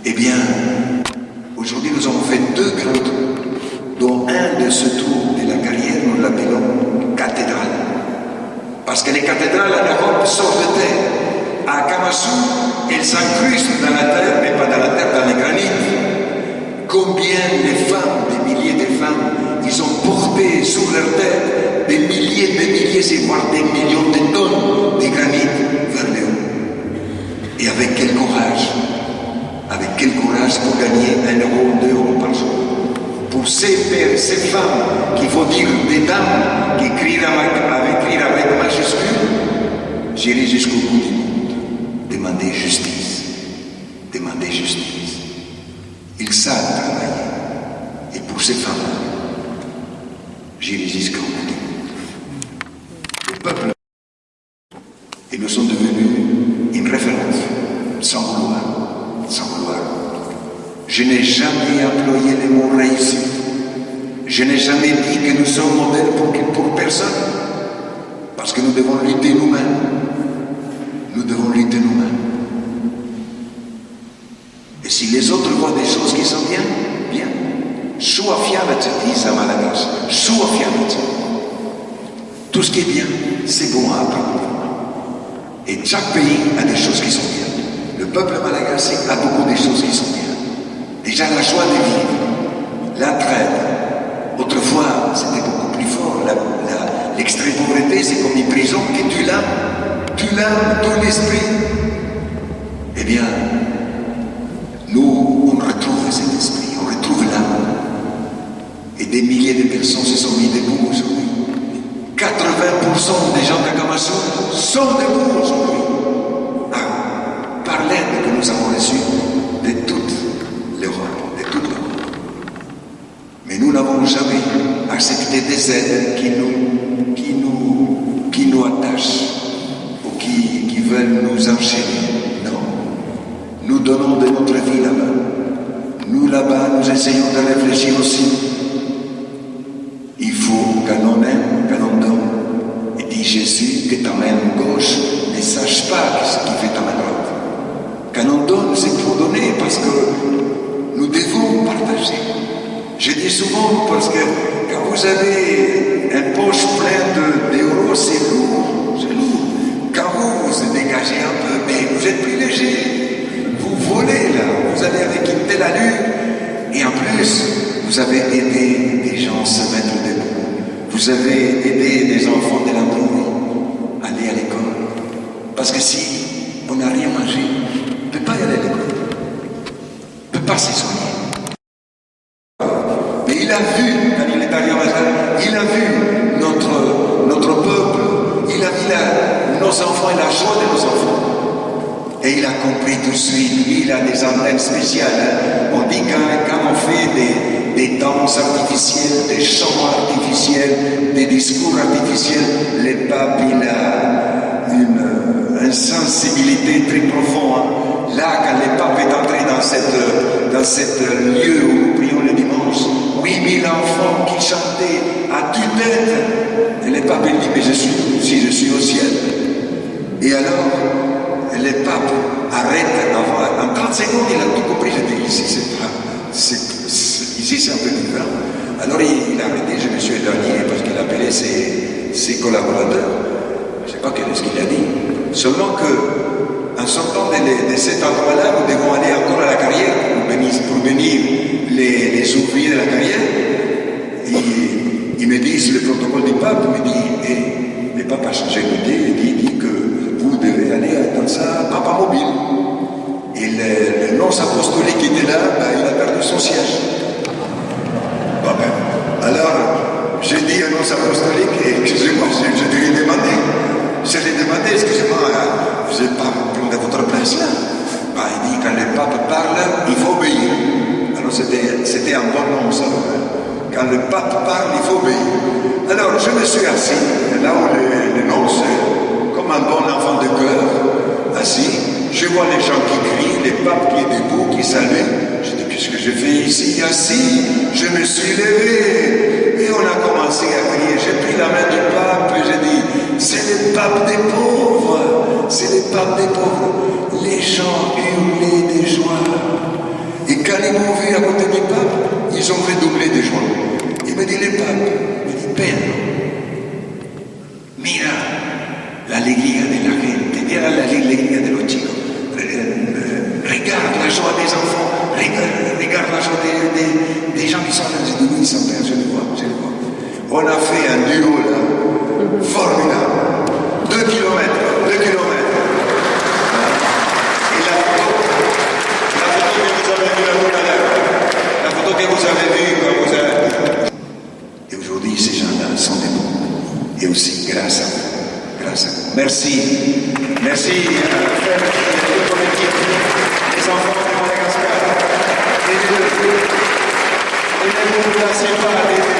Eh bien, aujourd'hui nous avons fait 2 grands tours, dont un de ce tour de la carrière, nous l'appelons cathédrale. Parce que les cathédrales en Europe sortent de terre. À Camaçon, elles s'incrustent dans la terre, mais pas dans la terre, dans les granits. Combien de femmes, des milliers de femmes, ils ont porté sur leur tête des milliers, voire des millions de tonnes de granit vers le haut. Et avec quel courage pour gagner 1 €, 2 € par jour. Pour ces femmes, qu'il faut dire des dames, qui écrivent avec majuscule, j'irai jusqu'au bout du monde. Demandez justice. Demandez justice. Ils savent travailler. Et pour ces femmes, j'irai jusqu'au bout du monde. Le peuple, et nous sommes devenus une référence, sans vouloir. Je n'ai jamais employé le mot réussite. Je n'ai jamais dit que nous sommes modèles pour personne. Parce que nous devons lutter nous-mêmes. Nous devons lutter nous-mêmes. Et si les autres voient des choses qui sont bien, bien. Sois fiable, disent à Malagas. Sois fiable. Tout ce qui est bien, c'est bon à apprendre. Et chaque pays a des choses qui sont bien. Le peuple malagasy a beaucoup de choses qui sont bien. Déjà la joie de vivre, l'entraide. Autrefois, c'était beaucoup plus fort. L'extrême pauvreté, c'est comme une prison que tu l'aimes dans l'esprit. Eh bien, nous, on retrouve cet esprit, on retrouve l'âme. Et des milliers de personnes se sont mis debout aujourd'hui. sont debout aujourd'hui par l'aide que nous avons reçue de toute l'Europe, Mais nous n'avons jamais accepté des aides qui nous attachent ou qui veulent nous enchaîner. Non. Nous donnons de notre vie là-bas. Nous là-bas, nous essayons de réfléchir aussi. Il faut qu'un homme aime, qu'un homme donne. Et dit Jésus que ta main gauche ne sache pas ce qui fait ta main droite. Quand on donne, c'est pour donner parce que nous devons partager. Je dis souvent parce que quand vous avez un poche plein d'euros, c'est lourd, c'est lourd. Quand vous dégagez un peu, mais vous êtes plus léger. Vous volez là, vous allez avec une telle allure. Et en plus, vous avez aidé des gens à se mettre debout. Vous avez aidé des enfants de l'androuille à aller à l'école. Parce que si on n'a rien mangé, on ne peut pas y aller à l'école. On ne peut pas s'y soigner. Mais il a vu, quand il est arrivé à Mazal, il a vu notre peuple, il a vu nos enfants et la joie de nos enfants. Et il a compris tout de suite, il a des emblèmes spéciales. On dit quand on fait des danses artificielles, des chants artificiels, des discours artificiels, le pape, il a une sensibilité très profonde. Là, quand le pape est entré dans cette lieu où nous prions le dimanche, 8000 enfants qui chantaient à tue-tête. Et le pape, il dit, mais je suis au ciel. Et alors, le pape arrête en 30 secondes, il a tout compris. Je dis, ici c'est un peu différent. Alors il a arrêté, je me suis éloigné parce qu'il appelait ses collaborateurs. Je ne sais pas ce qu'il a dit. Seulement que, en sortant de cet endroit-là, nous devons aller encore à la carrière pour venir les ouvriers de la carrière. Ils me disent, le protocole du pape me dit, le pape a changé d'idée, il dit que vous devez aller dans sa papa mobile. Et le nonce apostolique qui était là, il a perdu son siège. Alors, j'ai dit au nonce apostolique, excusez-moi, je lui ai demandé, excusez-moi, vous n'êtes pas prendre votre place là. Il dit, quand le pape parle, il faut obéir. Alors c'était un bon nom, ça. Quand le pape parle, il faut obéir. Alors, je me suis assis, là où le nonce, comme un bon enfant de cœur, assis, je vois les gens qui crient, les papes qui est debout, qui saluent. Je dis, qu'est-ce que je fais ici, assis? Je me suis levé. Et on a commencé à crier. J'ai pris la main du pape et j'ai dit, c'est le pape des pauvres. C'est le pape des pauvres. Les gens hurlaient de joie. Et quand ils m'ont vu à côté du pape, ils ont redoublé de joie. Il me dit, le pape, il me dit, Pedro, mira l'alegría de la gente, mira l'alegría de los chicos. Regarde la joie des enfants, regarde la joie des gens qui sont là. J'ai dit, oui, son père, je le vois. On a fait un duo là, formidable. 2 kilomètres. Et la photo que vous avez vue quand vous avez... Et aujourd'hui, ces gens-là sont debout. Et aussi, grâce à vous. Merci à frère et toute ton équipe, les enfants de Madagascar. Et ne vous placez pas à l'aider.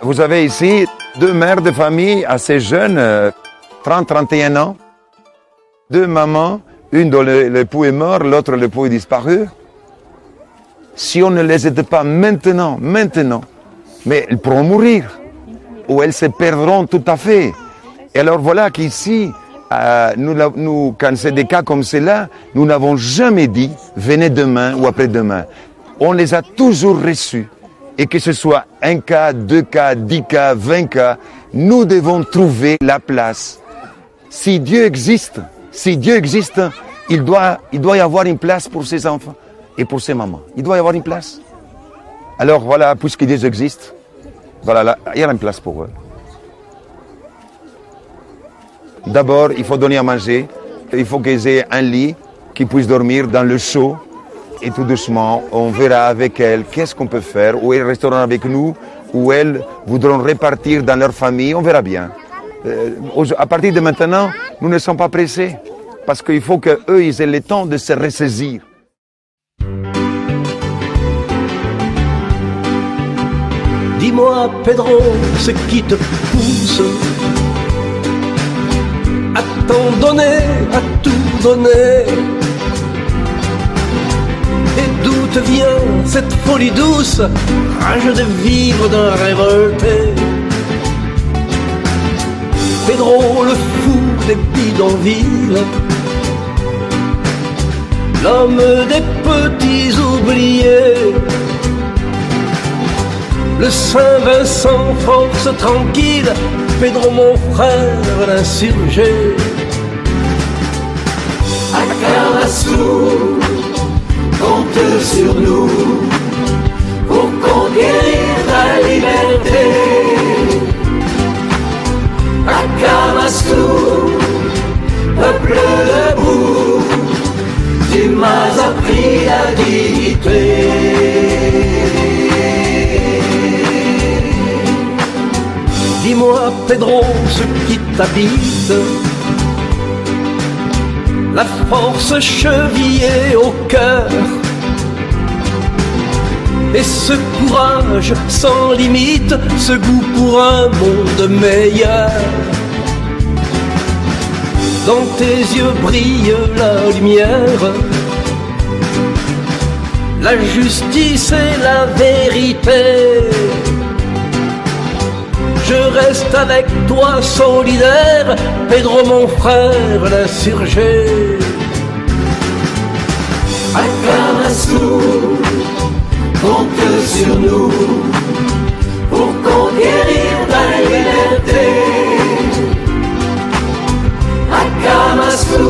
Vous avez ici 2 mères de famille assez jeunes, 30-31 ans, 2 mamans, une dont l'époux est mort, l'autre l'époux est disparu. Si on ne les aide pas maintenant, mais elles pourront mourir, ou elles se perdront tout à fait. Et alors voilà qu'ici, quand c'est des cas comme cela, nous n'avons jamais dit venez demain ou après-demain. On les a toujours reçus. Et que ce soit un cas, 2 cas, 10 cas, 20 cas, nous devons trouver la place. Si Dieu existe, il doit y avoir une place pour ses enfants et pour ses mamans. Il doit y avoir une place. Alors voilà, puisque Dieu existe, voilà, là, il y a une place pour eux. D'abord, il faut donner à manger. Il faut qu'ils aient un lit, qu'ils puissent dormir dans le chaud. Et tout doucement, on verra avec elles qu'est-ce qu'on peut faire, ou elles resteront avec nous, ou elles voudront repartir dans leur famille, on verra bien. À partir de maintenant, nous ne sommes pas pressés, parce qu'il faut qu'eux, ils aient le temps de se ressaisir. Dis-moi, Pedro, ce qui te pousse à t'en donner, à tout donner. Et d'où te vient cette folie douce, rage de vivre d'un révolté? Pedro, le fou des bidonvilles, l'homme des petits oubliés, le Saint-Vincent, force tranquille, Pedro mon frère, l'insurgé. Akamasu, compte sur nous pour conquérir la liberté. Akamasu, peuple debout, tu m'as appris la dignité. Dis-moi, Pedro, ce qui t'habite, la force chevillée au cœur, et ce courage sans limite, ce goût pour un monde meilleur. Dans tes yeux brille la lumière, la justice et la vérité. Je reste avec toi solidaire, Pedro mon frère, l'insurgé. Akamasu, compte sur nous pour conquérir la liberté. Akamasu,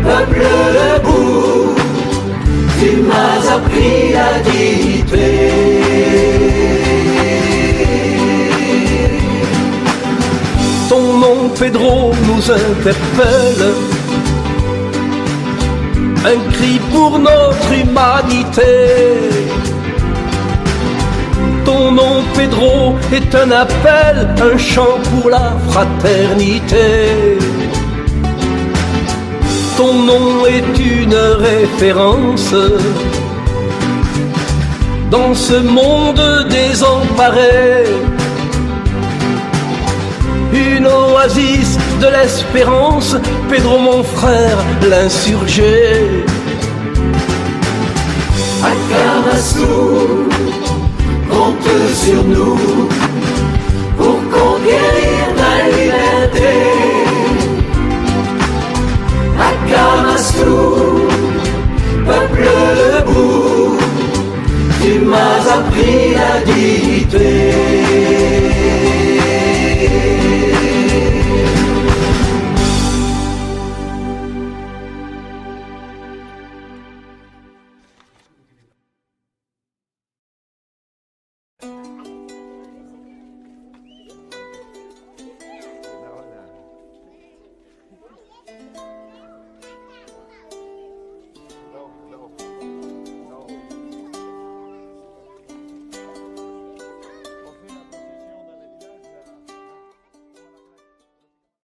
peuple debout, tu m'as appris la dignité. Ton nom, Pedro, nous interpelle, un cri pour notre humanité. Ton nom, Pedro, est un appel, un chant pour la fraternité. Ton nom est une référence dans ce monde désemparé. Une oasis de l'espérance, Pedro mon frère, l'insurgé. Akamasu, compte sur nous pour conquérir la liberté. Akamasu, peuple debout, tu m'as appris la dignité.